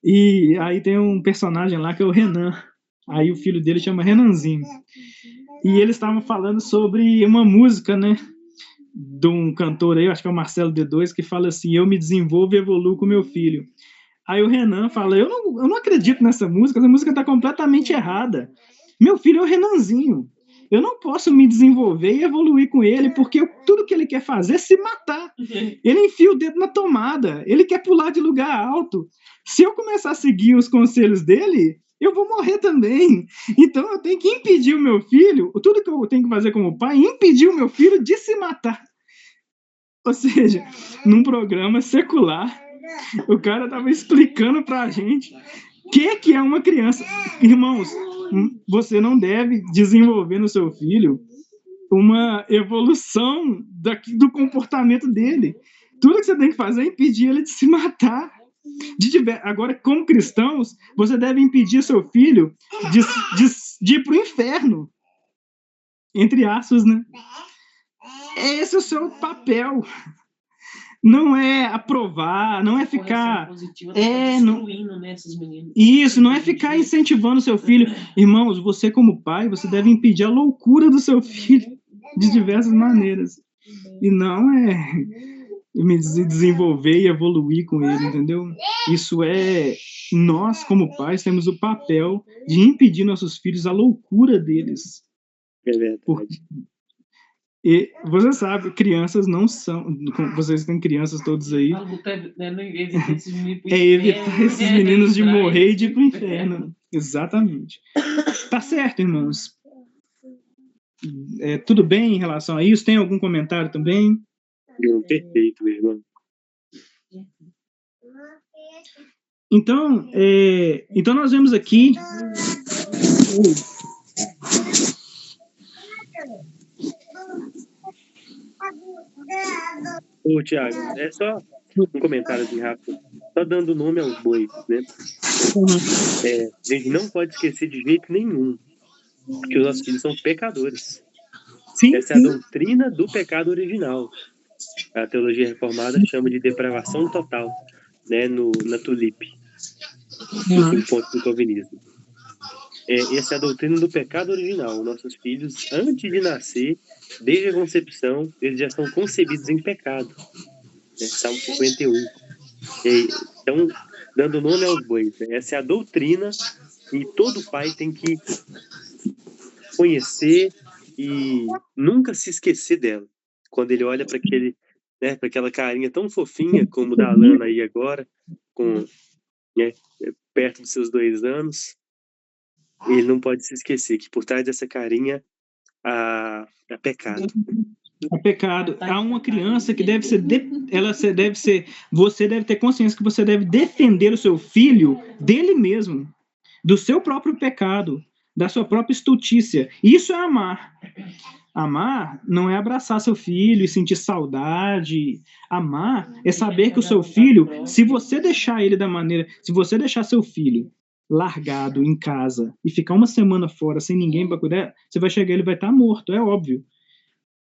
e aí tem um personagem lá que é o Renan, aí o filho dele chama Renanzinho, e eles estavam falando sobre uma música, né, de um cantor aí, acho que é o Marcelo D2, que fala assim: eu me desenvolvo e evoluo com meu filho. Aí o Renan fala: eu não acredito nessa música, essa música está completamente errada. Meu filho é o Renanzinho. Eu não posso me desenvolver e evoluir com ele, porque tudo que ele quer fazer é se matar. Ele enfia o dedo na tomada, ele quer pular de lugar alto. Se eu começar a seguir os conselhos dele, eu vou morrer também. Então eu tenho que impedir o meu filho, tudo que eu tenho que fazer como pai, impedir o meu filho de se matar. Ou seja, num programa secular, o cara estava explicando pra gente o que é uma criança. Irmãos, você não deve desenvolver no seu filho uma evolução do comportamento dele. Tudo que você tem que fazer é impedir ele de se matar. Agora, como cristãos, você deve impedir seu filho de ir para o inferno. Entre aspas, né? Esse é o seu papel. Não é aprovar, não é ficar... Isso, não é ficar incentivando seu filho. Irmãos, você como pai, você deve impedir a loucura do seu filho de diversas maneiras. E não é me desenvolver e evoluir com ele, entendeu? Isso é... Nós, como pais, temos o papel de impedir nossos filhos a loucura deles. É verdade. E você sabe, crianças não são... Vocês têm crianças todos aí. É evitar esses meninos de morrer e de ir pro inferno. Exatamente. Tá certo, irmãos. Tudo bem em relação a isso? Tem algum comentário também? Perfeito, meu irmão. Então nós vemos aqui... Ô, Thiago, é só um comentário rápido, só dando nome aos bois, né? A gente não pode esquecer de jeito nenhum que os nossos filhos são pecadores. Sim, essa é a doutrina do pecado original. A teologia reformada chama de depravação total, né, na Tulip, no 5 pontos do calvinismo. Essa é a doutrina do pecado original. Nossos filhos, antes de nascer, desde a concepção, eles já são concebidos em pecado. Salmo 51. Então, dando nome aos bois, né? Essa é a doutrina e todo pai tem que conhecer e nunca se esquecer dela. Quando ele olha para para aquela carinha tão fofinha como da Alana aí agora, perto dos seus 2 anos, ele não pode se esquecer que por trás dessa carinha há pecado. É pecado. Há uma criança que deve ser... Você deve ter consciência que você deve defender o seu filho dele mesmo, do seu próprio pecado, da sua própria estultícia. Isso é amar. Amar não é abraçar seu filho e sentir saudade. Amar é saber que o seu filho, se você deixar seu filho largado em casa e ficar uma semana fora sem ninguém para cuidar, você vai chegar, ele vai estar morto, é óbvio.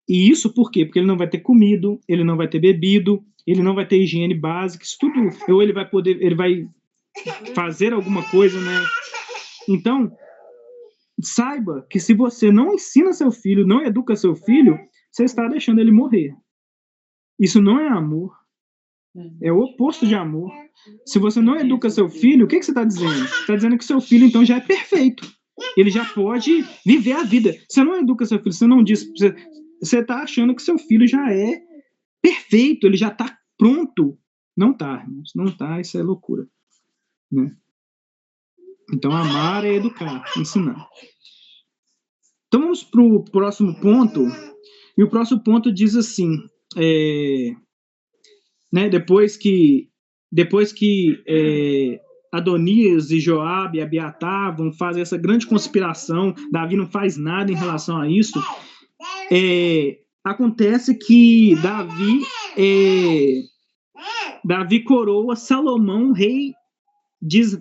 E isso por quê? Porque ele não vai ter comido, ele não vai ter bebido, ele não vai ter higiene básica, isso tudo. Ou ele vai fazer alguma coisa, né? Então, saiba que se você não ensina seu filho, não educa seu filho, você está deixando ele morrer. Isso não é amor. É o oposto de amor. Se você não educa seu filho, o que você está dizendo? Você está dizendo que seu filho, então, já é perfeito. Ele já pode viver a vida. Você não educa seu filho, você não diz... Você está achando que seu filho já é perfeito, ele já está pronto. Não está, irmãos. Não está, isso é loucura. Né? Então, amar é educar, ensinar. Então, vamos para o próximo ponto. E o próximo ponto diz assim... né, depois que Adonias e Joabe e Abiatar vão fazer essa grande conspiração, Davi não faz nada em relação a isso, acontece que Davi coroa Salomão, rei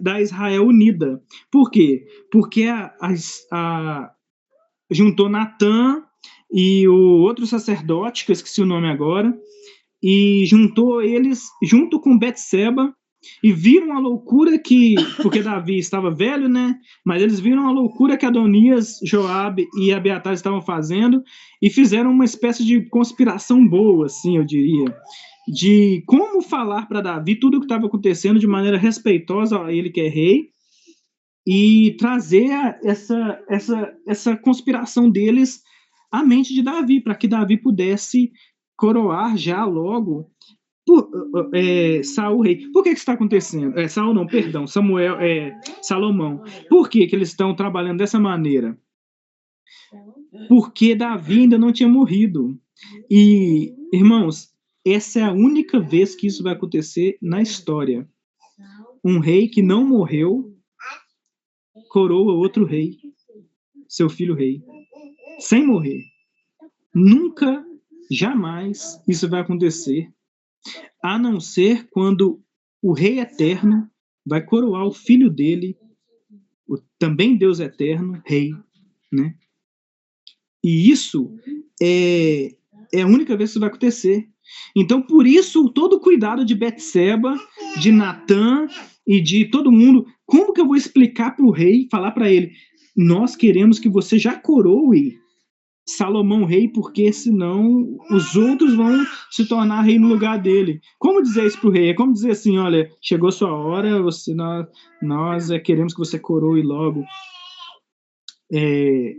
da Israel unida. Por quê? Porque juntou Natã e o outro sacerdote, que eu esqueci o nome agora, e juntou eles junto com Betseba, e viram a loucura porque Davi estava velho, né? Mas eles viram a loucura que Adonias, Joabe e Abiatar estavam fazendo e fizeram uma espécie de conspiração boa, assim, eu diria, de como falar para Davi tudo o que estava acontecendo de maneira respeitosa a ele que é rei e trazer essa conspiração deles à mente de Davi, para que Davi pudesse coroar já logo Saul rei. Por que isso está acontecendo? Saul não, perdão, Salomão. Por que eles estão trabalhando dessa maneira? Porque Davi ainda não tinha morrido. E, irmãos, essa é a única vez que isso vai acontecer na história. Um rei que não morreu coroa outro rei, seu filho rei, sem morrer. Nunca, jamais isso vai acontecer, a não ser quando o Rei Eterno vai coroar o filho dele, também Deus Eterno, rei, né? E isso é a única vez que isso vai acontecer. Então, por isso, todo o cuidado de Betseba, de Natã e de todo mundo, como que eu vou explicar para o rei, falar para ele, nós queremos que você já coroe Salomão rei, porque senão os outros vão se tornar rei no lugar dele. Como dizer isso para o rei? É como dizer assim, olha, chegou sua hora, nós queremos que você coroe logo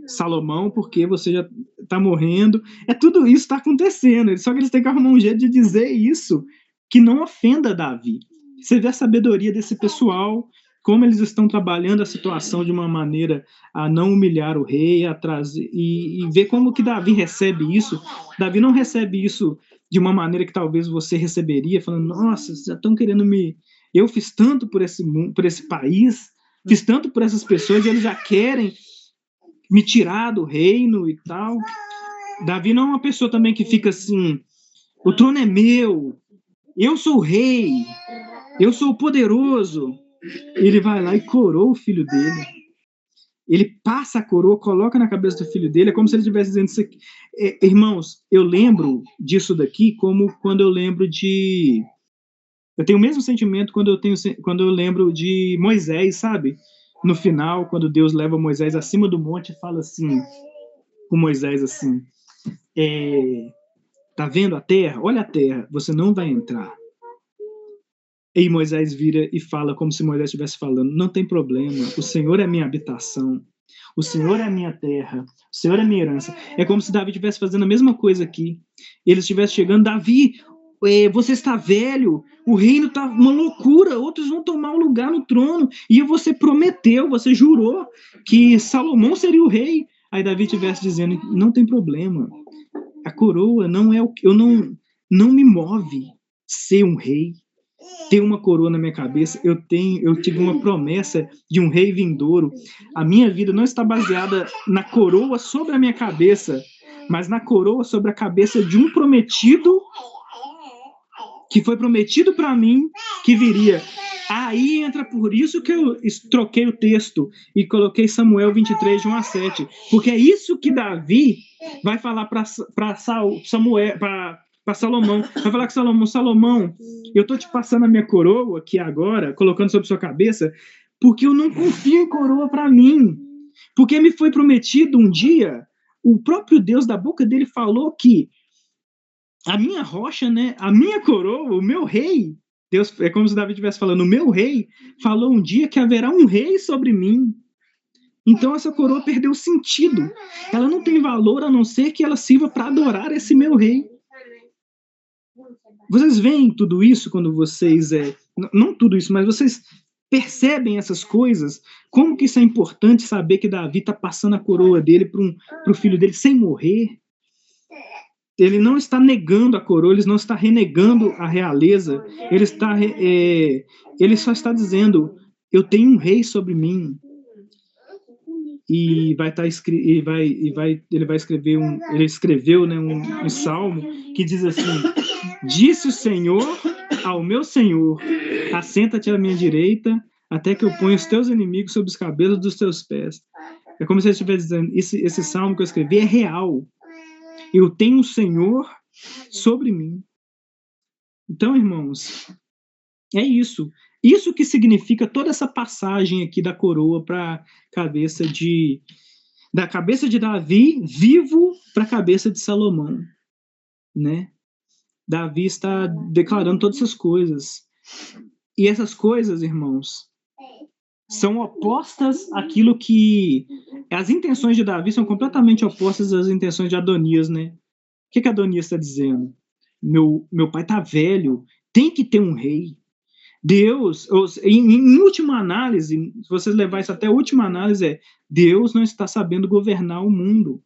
Salomão, porque você já está morrendo. Tudo isso está acontecendo, só que eles têm que arrumar um jeito de dizer isso que não ofenda Davi. Você vê a sabedoria desse pessoal, como eles estão trabalhando a situação de uma maneira a não humilhar o rei, a trazer, e ver como que Davi recebe isso. Davi não recebe isso de uma maneira que talvez você receberia, falando, nossa, vocês já estão querendo me... Eu fiz tanto por esse país, fiz tanto por essas pessoas, e eles já querem me tirar do reino e tal. Davi não é uma pessoa também que fica assim, o trono é meu, eu sou o rei, eu sou o poderoso. Ele vai lá e coroa o filho dele. Ele passa a coroa, coloca na cabeça do filho dele, é como se ele estivesse dizendo isso aqui. Irmãos, eu lembro disso daqui como quando eu lembro de... Eu tenho o mesmo sentimento quando eu lembro de Moisés, sabe? No final, quando Deus leva Moisés acima do monte e fala assim, com Moisés assim, tá vendo a terra? Olha a terra, você não vai entrar. E Moisés vira e fala como se Moisés estivesse falando, não tem problema, o Senhor é minha habitação, o Senhor é a minha terra, o Senhor é a minha herança. É como se Davi estivesse fazendo a mesma coisa aqui. Ele estivesse chegando, Davi, você está velho, o reino está uma loucura, outros vão tomar o lugar no trono, e você prometeu, você jurou que Salomão seria o rei. Aí Davi estivesse dizendo, não tem problema, a coroa não é o que... não me move ser um rei, ter uma coroa na minha cabeça. Eu tive uma promessa de um rei vindouro. A minha vida não está baseada na coroa sobre a minha cabeça, mas na coroa sobre a cabeça de um prometido, que foi prometido para mim, que viria. Aí entra por isso que eu troquei o texto e coloquei Samuel 23, de 1 a 7, porque é isso que Davi vai falar para Salomão. Vai falar com Salomão, eu estou te passando a minha coroa aqui agora, colocando sobre sua cabeça, porque eu não confio em coroa para mim. Porque me foi prometido um dia, o próprio Deus, da boca dele, falou que a minha rocha, né, a minha coroa, o meu rei, Deus, é como se Davi estivesse falando, o meu rei falou um dia que haverá um rei sobre mim. Então essa coroa perdeu sentido. Ela não tem valor a não ser que ela sirva para adorar esse meu rei. Vocês veem tudo isso quando vocês... não tudo isso, mas vocês percebem essas coisas? Como que isso é importante, saber que Davi está passando a coroa dele para o filho dele sem morrer? Ele não está negando a coroa, ele não está renegando a realeza, ele só está dizendo, eu tenho um rei sobre mim. E ele escreveu, né, um salmo que diz assim, disse o Senhor ao meu Senhor, assenta-te à minha direita, até que eu ponha os teus inimigos sob os cabelos dos teus pés. É como se ele estivesse dizendo, esse salmo que eu escrevi é real. Eu tenho um Senhor sobre mim. Então, irmãos, é isso. Isso que significa toda essa passagem aqui da coroa para cabeça da cabeça de Davi vivo para a cabeça de Salomão, né? Davi está declarando todas essas coisas. E essas coisas, irmãos, são opostas àquilo que... As intenções de Davi são completamente opostas às intenções de Adonias, né? O que Adonias está dizendo? Meu pai está velho, tem que ter um rei. Deus, em última análise, se vocês levarem isso até a última análise, Deus não está sabendo governar o mundo.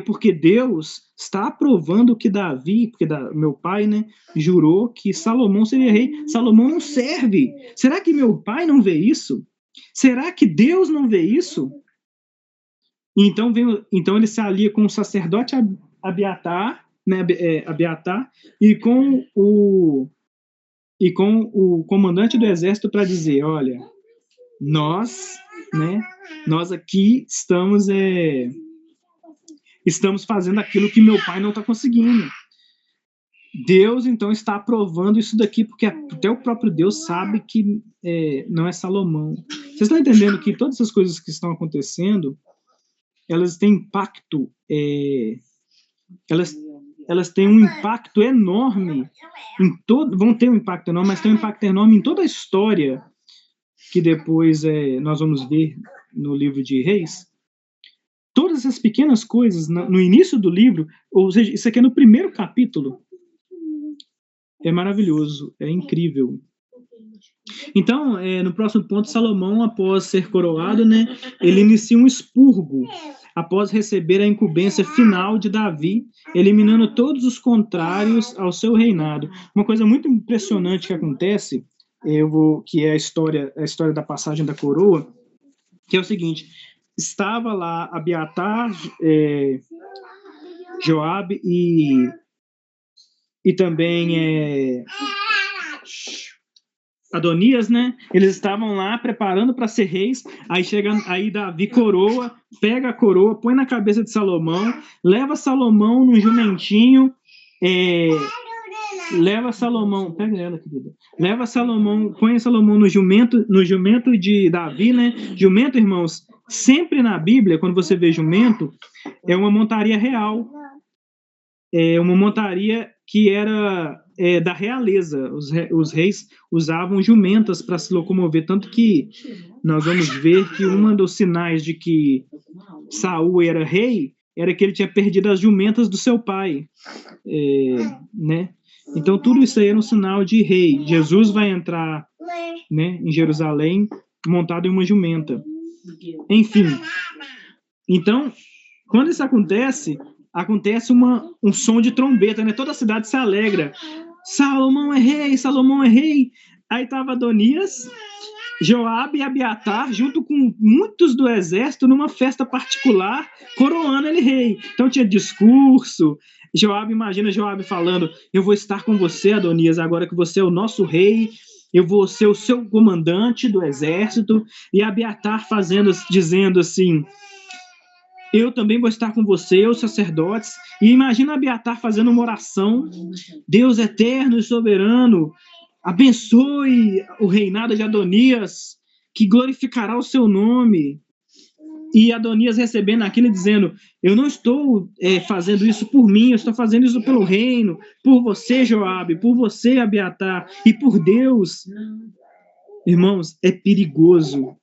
Porque Deus está aprovando que Davi, porque meu pai, né, jurou que Salomão seria rei. Salomão não serve. Será que meu pai não vê isso? Será que Deus não vê isso? Então ele se alia com o sacerdote Abiatar, né, Abiatar, e com o comandante do exército para dizer, olha, nós aqui estamos fazendo aquilo que meu pai não está conseguindo. Deus, então, está aprovando isso daqui, porque até o próprio Deus sabe que não é Salomão. Vocês estão entendendo que todas essas coisas que estão acontecendo, elas têm impacto, elas têm um impacto enorme vão ter um impacto enorme, mas tem um impacto enorme em toda a história que depois nós vamos ver no livro de Reis. Todas essas pequenas coisas no início do livro, ou seja, isso aqui é no primeiro capítulo, é maravilhoso, é incrível. Então, no próximo ponto, Salomão, após ser coroado, né, ele inicia um expurgo após receber a incumbência final de Davi, eliminando todos os contrários ao seu reinado. Uma coisa muito impressionante que acontece, que é a história da passagem da coroa, que é o seguinte: estava lá Abiatar, Joabe e também Adonias, né? Eles estavam lá preparando para ser reis. Aí Davi pega a coroa, põe na cabeça de Salomão, leva Salomão no jumentinho, põe Salomão no jumento de Davi, né? Jumento, irmãos, sempre na Bíblia, quando você vê jumento, é uma montaria real. É uma montaria que era da realeza. Os reis usavam jumentas para se locomover, tanto que nós vamos ver que um dos sinais de que Saul era rei era que ele tinha perdido as jumentas do seu pai, né? Então tudo isso aí era um sinal de rei. Jesus vai entrar, né, em Jerusalém montado em uma jumenta. Enfim, então quando isso acontece um som de trombeta, né? Toda a cidade se alegra. Salomão é rei, Salomão é rei. Aí estava Adonias, Joabe e Abiatar, junto com muitos do exército, numa festa particular, coroando ele rei. Então tinha discurso. Imagina Joabe falando: eu vou estar com você, Adonias, agora que você é o nosso rei, eu vou ser o seu comandante do exército. E Abiatar dizendo assim: eu também vou estar com você, os sacerdotes. E imagina Abiatar fazendo uma oração: Deus eterno e soberano, abençoe o reinado de Adonias, que glorificará o seu nome. E Adonias recebendo aquilo e dizendo: eu não estou fazendo isso por mim, eu estou fazendo isso pelo reino, por você, Joabe, por você, Abiatar, e por Deus. Irmãos, é perigoso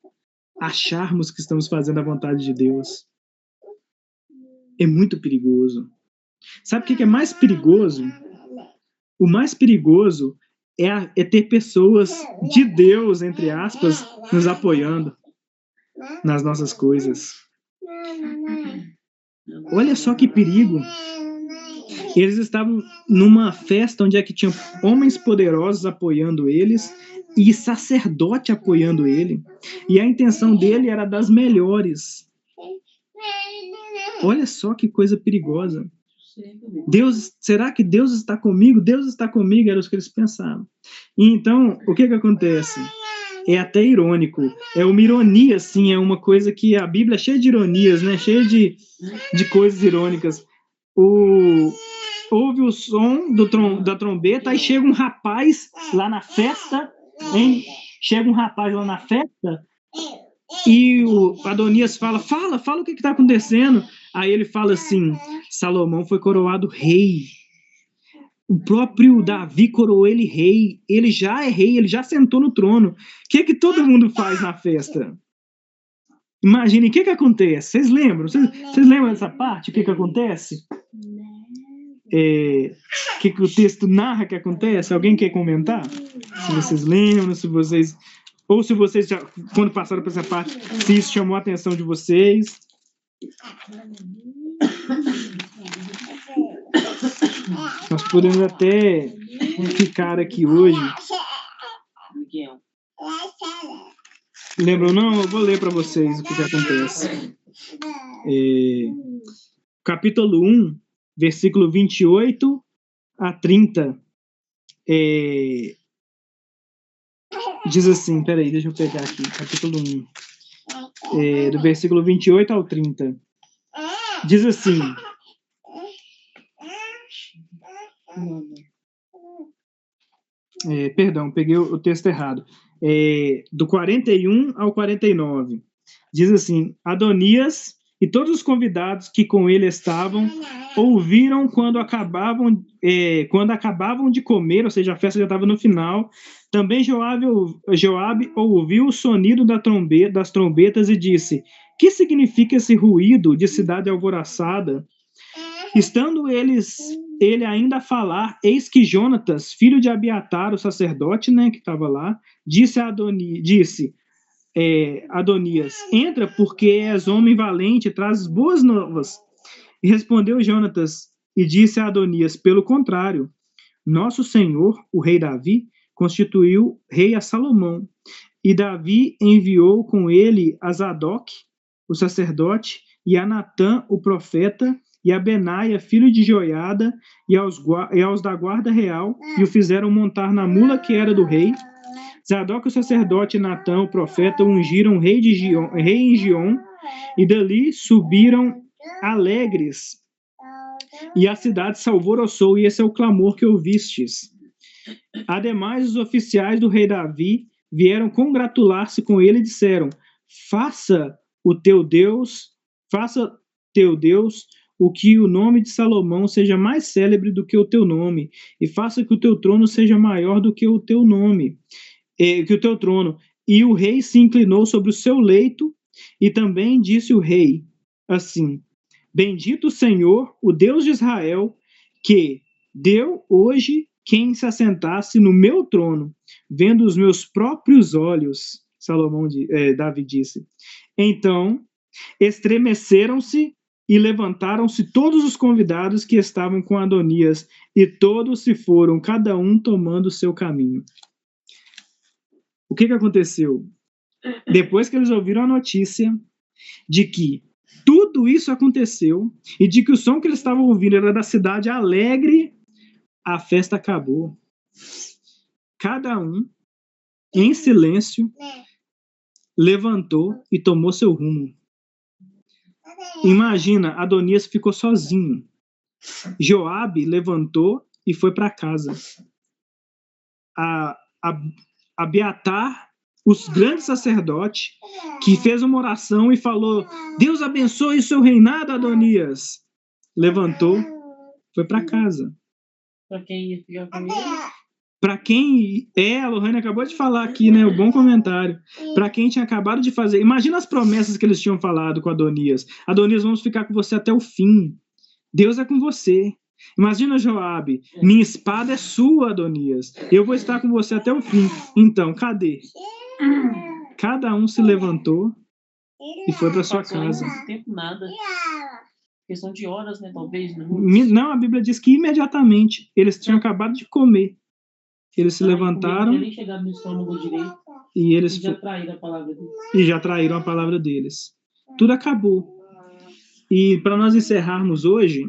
acharmos que estamos fazendo a vontade de Deus. É muito perigoso. Sabe o que é mais perigoso? O mais perigoso é ter pessoas de Deus, entre aspas, nos apoiando nas nossas coisas. Olha só que perigo. Eles estavam numa festa onde que tinha homens poderosos apoiando eles e sacerdote apoiando ele. E a intenção dele era das melhores. Olha só que coisa perigosa. Será que Deus está comigo? Deus está comigo, era o que eles pensavam. E então, o que acontece? é até irônico. É uma ironia, assim, é uma coisa que a Bíblia é cheia de ironias, né? Cheia de coisas irônicas. Ouve o som da trombeta, aí chega um rapaz lá na festa, hein? Chega um rapaz lá na festa e o Adonias fala o que está acontecendo. Aí ele fala assim, Salomão foi coroado rei. O próprio Davi coroou ele rei. Ele já é rei, ele já sentou no trono. O que todo mundo faz na festa? Imagine, o que acontece? Vocês lembram? Vocês lembram dessa parte? O que acontece? O que o texto narra que acontece? Alguém quer comentar? Se vocês lembram, se vocês... Ou se vocês já, quando passaram por essa parte, se isso chamou a atenção de vocês. Nós podemos até ficar aqui hoje. Lembram, não? Eu vou ler para vocês o que acontece. Capítulo 1, versículo 28 a 30. Diz assim, peraí, deixa eu pegar aqui. Capítulo 1. Do versículo 28 ao 30. Diz assim... perdão, peguei o texto errado. Do 41 ao 49. Diz assim, Adonias e todos os convidados que com ele estavam ouviram quando acabavam de comer, ou seja, a festa já estava no final. Também Joabe ouviu o sonido das trombetas e disse, que significa esse ruído de cidade alvoroçada? Estando ele ainda a falar, eis que Jonatas, filho de Abiatar, o sacerdote, né, que estava lá, disse a Adonias, entra, porque és homem valente, trazes boas novas. E respondeu Jonatas e disse a Adonias, pelo contrário, nosso senhor, o rei Davi, constituiu rei a Salomão, e Davi enviou com ele a Zadok, o sacerdote, e a Natã, o profeta, e a Benaia, filho de Joiada, e aos da guarda real, e o fizeram montar na mula que era do rei. Zadok, o sacerdote, e Natã, o profeta, ungiram rei em Gion, e dali subiram alegres, e a cidade se alvoroçou, e esse é o clamor que ouvistes. Ademais, os oficiais do rei Davi vieram congratular-se com ele e disseram, faça teu Deus o que o nome de Salomão seja mais célebre do que o teu nome, e faça que o teu trono seja maior do que o teu nome, que o teu trono. E o rei se inclinou sobre o seu leito, e também disse o rei, assim, bendito o Senhor, o Deus de Israel, que deu hoje quem se assentasse no meu trono, vendo os meus próprios olhos, Davi disse. Então, estremeceram-se e levantaram-se todos os convidados que estavam com Adonias, e todos se foram, cada um tomando o seu caminho. O que aconteceu? Depois que eles ouviram a notícia de que tudo isso aconteceu, e de que o som que eles estavam ouvindo era da cidade alegre, a festa acabou. Cada um, em silêncio, levantou e tomou seu rumo. Imagina, Adonias ficou sozinho. Joabe levantou e foi para casa. Abiatar, os grandes sacerdotes, que fez uma oração e falou, Deus abençoe o seu reinado, Adonias. Levantou, foi para casa. Para quem ia ficar com ele? Para quem... a Lohane acabou de falar aqui, né? O bom comentário. Para quem tinha acabado de fazer... Imagina as promessas que eles tinham falado com Adonias. Adonias, vamos ficar com você até o fim. Deus é com você. Imagina, Joabe. Minha espada é sua, Adonias. Eu vou estar com você até o fim. Então, cadê? Cada um se levantou e foi para sua casa. Não tempo nada. Questão de horas, né? Talvez. Não, a Bíblia diz que imediatamente eles tinham acabado de comer. Eles se levantaram nem chegaram no estômago direito, e eles já traíram a palavra deles. E já traíram a palavra deles. Tudo acabou. E para nós encerrarmos hoje,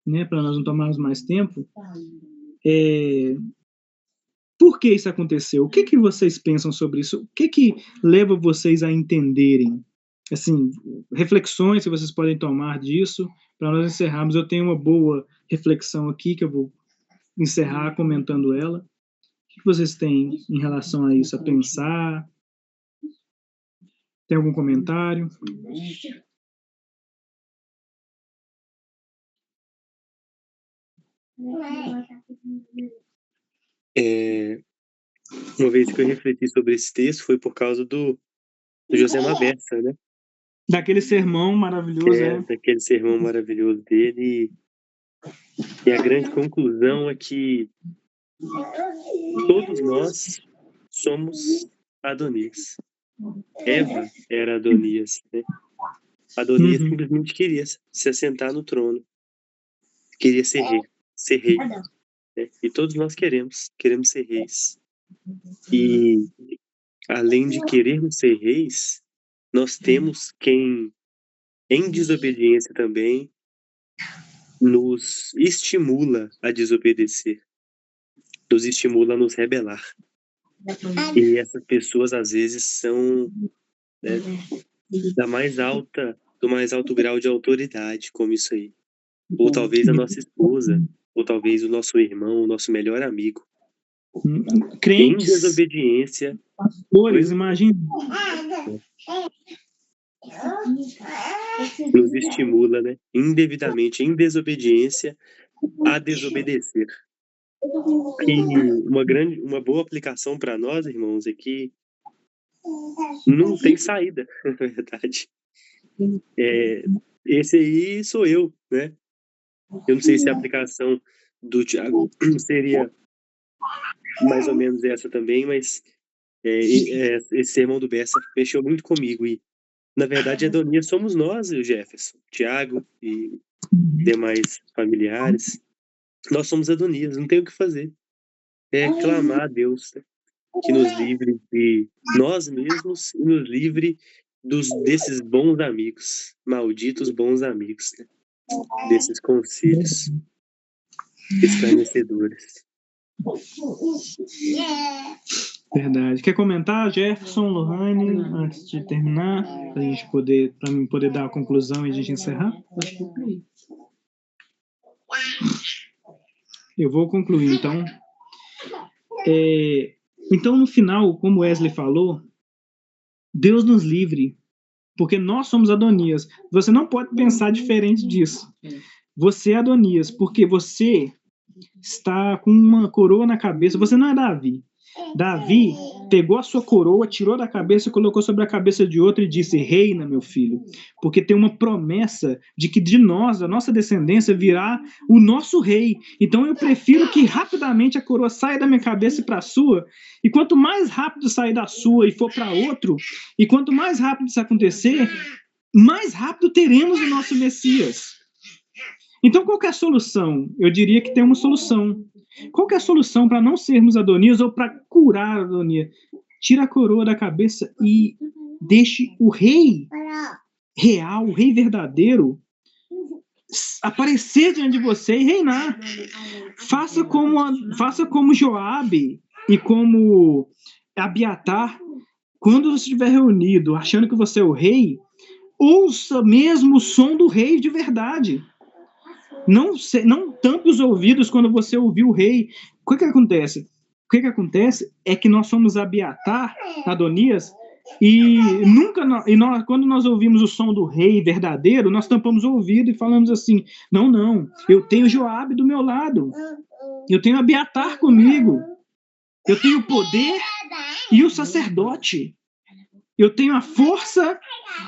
né, para nós não tomarmos mais tempo, Por que isso aconteceu? O que vocês pensam sobre isso? O que leva vocês a entenderem? Assim, reflexões que vocês podem tomar disso. Para nós encerrarmos, eu tenho uma boa reflexão aqui, que eu vou encerrar comentando ela. O que vocês têm em relação a isso, a pensar? Tem algum comentário? Uma vez que eu refleti sobre esse texto foi por causa do José Mabessa, né? Daquele sermão maravilhoso, daquele sermão maravilhoso dele. E a grande conclusão é que todos nós somos Adonias. Eva era Adonias, né? Adonias simplesmente queria se assentar no trono. Queria ser rei. Né? E todos nós queremos ser reis. E além de querermos ser reis, nós temos quem, em desobediência também, nos estimula a desobedecer, nos estimula a nos rebelar. E essas pessoas, às vezes, são, né, do mais alto grau de autoridade, como isso aí. Ou talvez a nossa esposa, ou talvez o nosso irmão, o nosso melhor amigo. Crentes, em desobediência. Pastores, imagina. Nos estimula, né, indevidamente, em desobediência, a desobedecer. E uma boa aplicação para nós, irmãos, é que não tem saída, na verdade. Esse aí sou eu, né? Eu não sei se a aplicação do Tiago seria mais ou menos essa também, mas esse sermão do Bessa mexeu muito comigo. E, na verdade, Adonias somos nós, o Jefferson, Tiago e demais familiares. Nós somos Adonias, não tem o que fazer. É clamar a Deus, né, que nos livre de nós mesmos e nos livre desses bons amigos, malditos bons amigos, né? Desses conselhos esclarecedores. Verdade. Quer comentar, Jefferson, Lohane, antes de terminar, para mim poder dar a conclusão e a gente encerrar? Eu vou concluir, então. Então, no final, como Wesley falou, Deus nos livre, porque nós somos Adonias. Você não pode pensar diferente disso. Você é Adonias, porque você está com uma coroa na cabeça. Você não é Davi. Davi pegou a sua coroa, tirou da cabeça e colocou sobre a cabeça de outro e disse: reina, meu filho, porque tem uma promessa de que de nós, da nossa descendência, virá o nosso rei. Então eu prefiro que rapidamente a coroa saia da minha cabeça e para a sua, e quanto mais rápido sair da sua e for para outro, e quanto mais rápido isso acontecer, mais rápido teremos o nosso Messias. Então qual que é a solução? Eu diria que tem uma solução. Qual que é a solução para não sermos Adonias ou para curar a Adonia? Tira a coroa da cabeça e deixe o rei real, o rei verdadeiro, aparecer diante de você e reinar. Faça como Joabe e como Abiatar. Quando você estiver reunido, achando que você é o rei, ouça mesmo o som do rei de verdade. Não tampe os ouvidos quando você ouvir o rei. O que acontece? O que acontece é que nós somos Abiatar, Adonias, e quando nós ouvimos o som do rei verdadeiro, nós tampamos o ouvido e falamos assim: não, eu tenho Joabe do meu lado, eu tenho Abiatar comigo, eu tenho o poder e o sacerdote. Eu tenho a força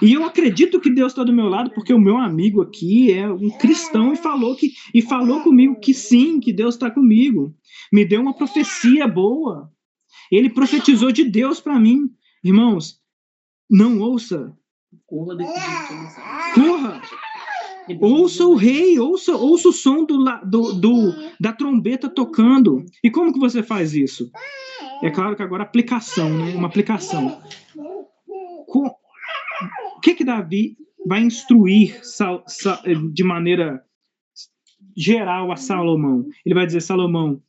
e eu acredito que Deus está do meu lado, porque o meu amigo aqui é um cristão e falou comigo que sim, que Deus está comigo. Me deu uma profecia boa. Ele profetizou de Deus para mim. Irmãos, não ouça. Corra! Ouça o rei, ouça o som da trombeta tocando. E como que você faz isso? É claro que agora aplicação, né? Uma aplicação. O que Davi vai instruir de maneira geral a Salomão? Ele vai dizer: Salomão,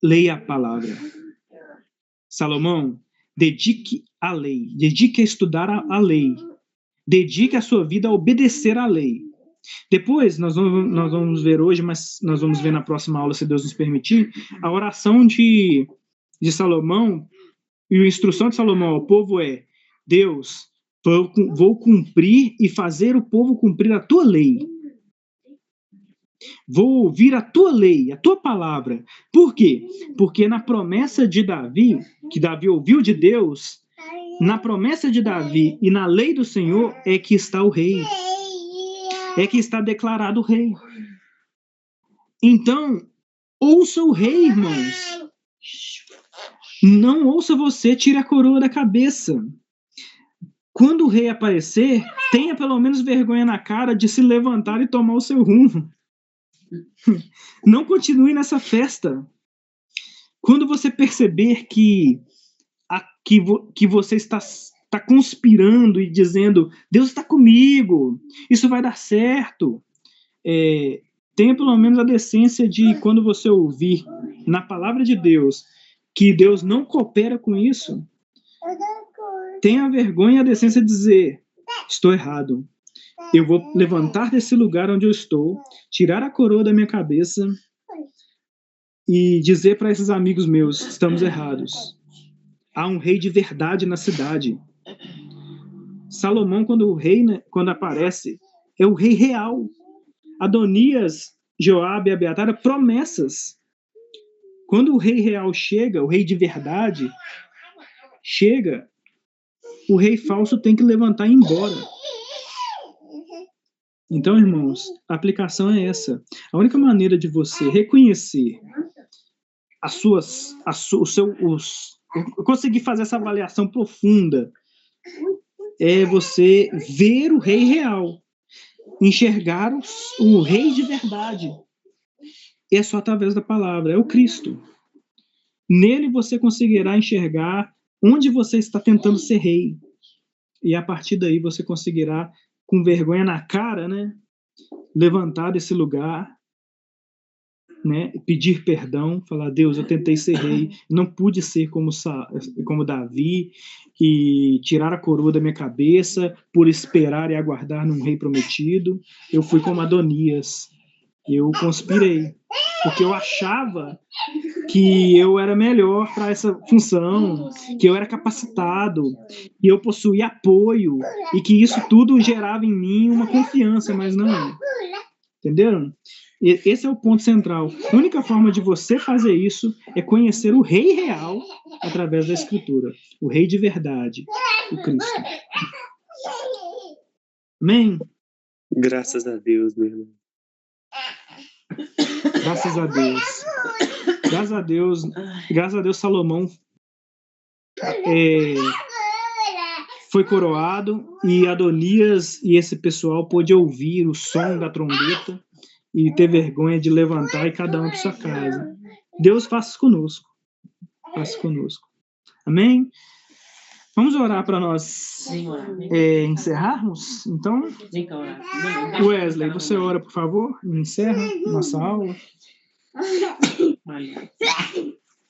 leia a palavra. Salomão, dedique a lei, dedique a estudar a lei, dedique a sua vida a obedecer à lei. Depois, nós vamos ver hoje, mas nós vamos ver na próxima aula, se Deus nos permitir, a oração de Salomão, e a instrução de Salomão ao povo é: Deus, vou cumprir e fazer o povo cumprir a tua lei. Vou ouvir a tua lei, a tua palavra. Por quê? Porque na promessa de Davi, que Davi ouviu de Deus, na promessa de Davi e na lei do Senhor é que está o rei. É que está declarado o rei. Então, ouça o rei, irmãos. Não ouça você, tire a coroa da cabeça. Quando o rei aparecer, tenha pelo menos vergonha na cara de se levantar e tomar o seu rumo. Não continue nessa festa. Quando você perceber que você está conspirando e dizendo, Deus está comigo, isso vai dar certo, tenha pelo menos a decência de, quando você ouvir na palavra de Deus que Deus não coopera com isso, tenha a vergonha e a decência de dizer, estou errado. Eu vou levantar desse lugar onde eu estou, tirar a coroa da minha cabeça e dizer para esses amigos meus, estamos errados. Há um rei de verdade na cidade. Salomão, quando aparece, é o rei real. Adonias, Joabe e Abiatar eram promessas. Quando o rei real chega, o rei de verdade chega, o rei falso tem que levantar e ir embora. Então, irmãos, a aplicação é essa. A única maneira de você reconhecer conseguir fazer essa avaliação profunda é você ver o rei real, enxergar o rei de verdade. E é só através da palavra, é o Cristo. Nele você conseguirá enxergar onde você está tentando ser rei. E a partir daí você conseguirá, com vergonha na cara, né, levantar desse lugar, né, pedir perdão, falar, Deus, eu tentei ser rei, não pude ser como Davi, e tirar a coroa da minha cabeça por esperar e aguardar num rei prometido. Eu fui como Adonias, eu conspirei, porque eu achava que eu era melhor para essa função, que eu era capacitado, que eu possuía apoio, e que isso tudo gerava em mim uma confiança, mas não. Entenderam? Esse é o ponto central. A única forma de você fazer isso é conhecer o rei real através da Escritura. O rei de verdade, o Cristo. Amém? Graças a Deus, meu irmão. Graças a Deus. Graças a Deus, Salomão foi coroado, e Adonias e esse pessoal pôde ouvir o som da trombeta e ter vergonha de levantar e cada um para sua casa. Deus faça conosco. Faça conosco. Amém? Vamos orar para nós encerrarmos? Então, Wesley, você ora, por favor, e encerra nossa aula.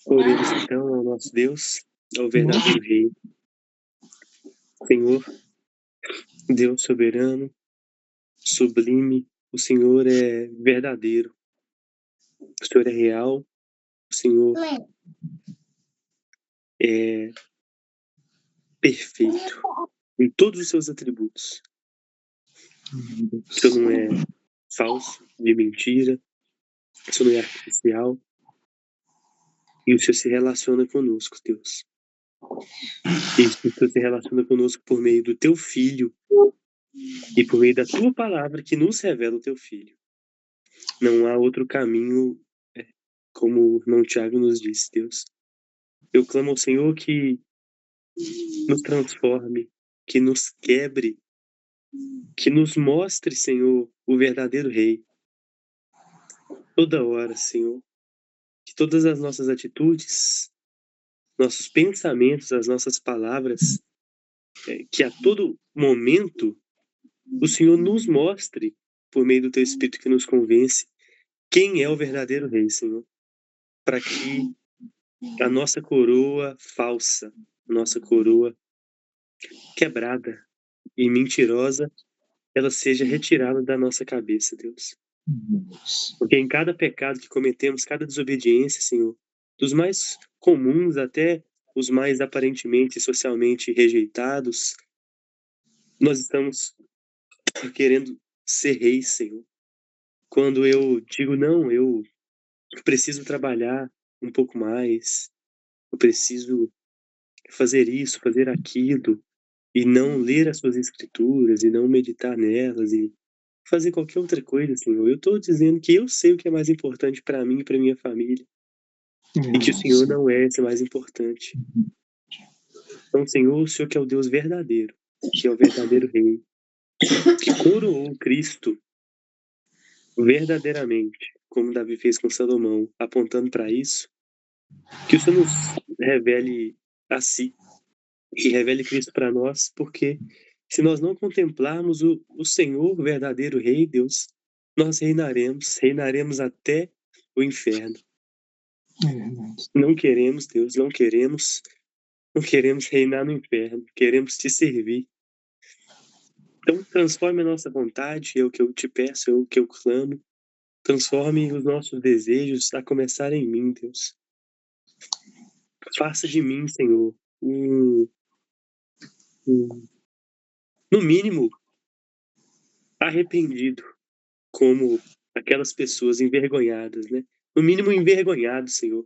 Oremos então ao nosso Deus, ao verdadeiro Rei. Senhor, Deus soberano, sublime, o Senhor é verdadeiro, o Senhor é real, o Senhor é perfeito em todos os seus atributos. O Senhor não é falso, de mentira, o Senhor não é artificial, e o Senhor se relaciona conosco, Deus. E o Senhor se relaciona conosco por meio do Teu Filho e por meio da Tua Palavra que nos revela o Teu Filho. Não há outro caminho, como o irmão Tiago nos disse, Deus. Eu clamo ao Senhor que nos transforme, que nos quebre, que nos mostre, Senhor, o verdadeiro Rei. Toda hora, Senhor. Que todas as nossas atitudes, nossos pensamentos, as nossas palavras, que a todo momento o Senhor nos mostre, por meio do Teu Espírito que nos convence, quem é o verdadeiro Rei, Senhor. Para que a nossa coroa falsa, a nossa coroa quebrada e mentirosa, ela seja retirada da nossa cabeça, Deus. Porque em cada pecado que cometemos, cada desobediência, Senhor, dos mais comuns até os mais aparentemente socialmente rejeitados, nós estamos querendo ser reis, Senhor. Quando eu digo, não, eu preciso trabalhar um pouco mais, eu preciso fazer isso, fazer aquilo, e não ler as suas escrituras, e não meditar nelas, e fazer qualquer outra coisa, Senhor. Eu estou dizendo que eu sei o que é mais importante para mim e para minha família, e que o Senhor não é esse mais importante. Então, Senhor, o Senhor que é o Deus verdadeiro, que é o verdadeiro Rei, que coroou Cristo verdadeiramente, como Davi fez com Salomão, apontando para isso, que o Senhor nos revele a si e revele Cristo para nós, porque se nós não contemplarmos o Senhor, o verdadeiro Rei, Deus, nós reinaremos até o inferno. Não queremos, Deus, não queremos reinar no inferno, queremos te servir. Então, transforme a nossa vontade, é o que eu te peço, é o que eu clamo. Transforme os nossos desejos a começar em mim, Deus. Faça de mim, Senhor, no mínimo, arrependido, como aquelas pessoas envergonhadas, né? No mínimo envergonhado, Senhor.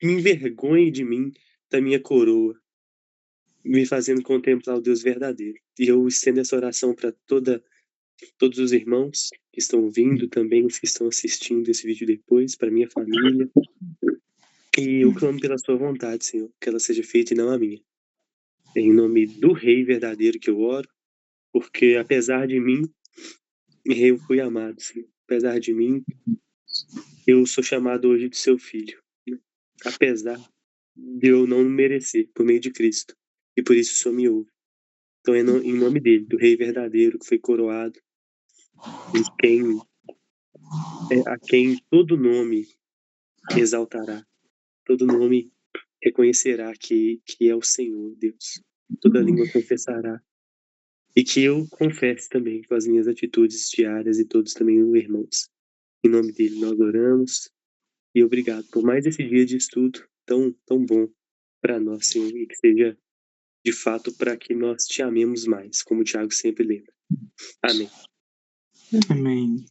Me envergonhe de mim, da minha coroa, me fazendo contemplar o Deus verdadeiro. E eu estendo essa oração para todos os irmãos que estão vindo, também os que estão assistindo esse vídeo depois, para minha família. E eu clamo pela sua vontade, Senhor, que ela seja feita e não a minha. Em nome do Rei verdadeiro que eu oro, porque apesar de mim, eu fui amado, Senhor. Apesar de mim, eu sou chamado hoje de seu filho. Apesar de eu não merecer, por meio de Cristo. E por isso o Senhor me ouve. Então é em nome dele, do Rei verdadeiro que foi coroado, a quem todo nome exaltará, todo nome reconhecerá que é o Senhor, Deus. Toda língua confessará. E que eu confesse também com as minhas atitudes diárias e todos também os irmãos. Em nome dele nós oramos e obrigado por mais esse dia de estudo tão bom para nós, Senhor, e que seja de fato para que nós te amemos mais, como o Tiago sempre lembra. Amém. Amém.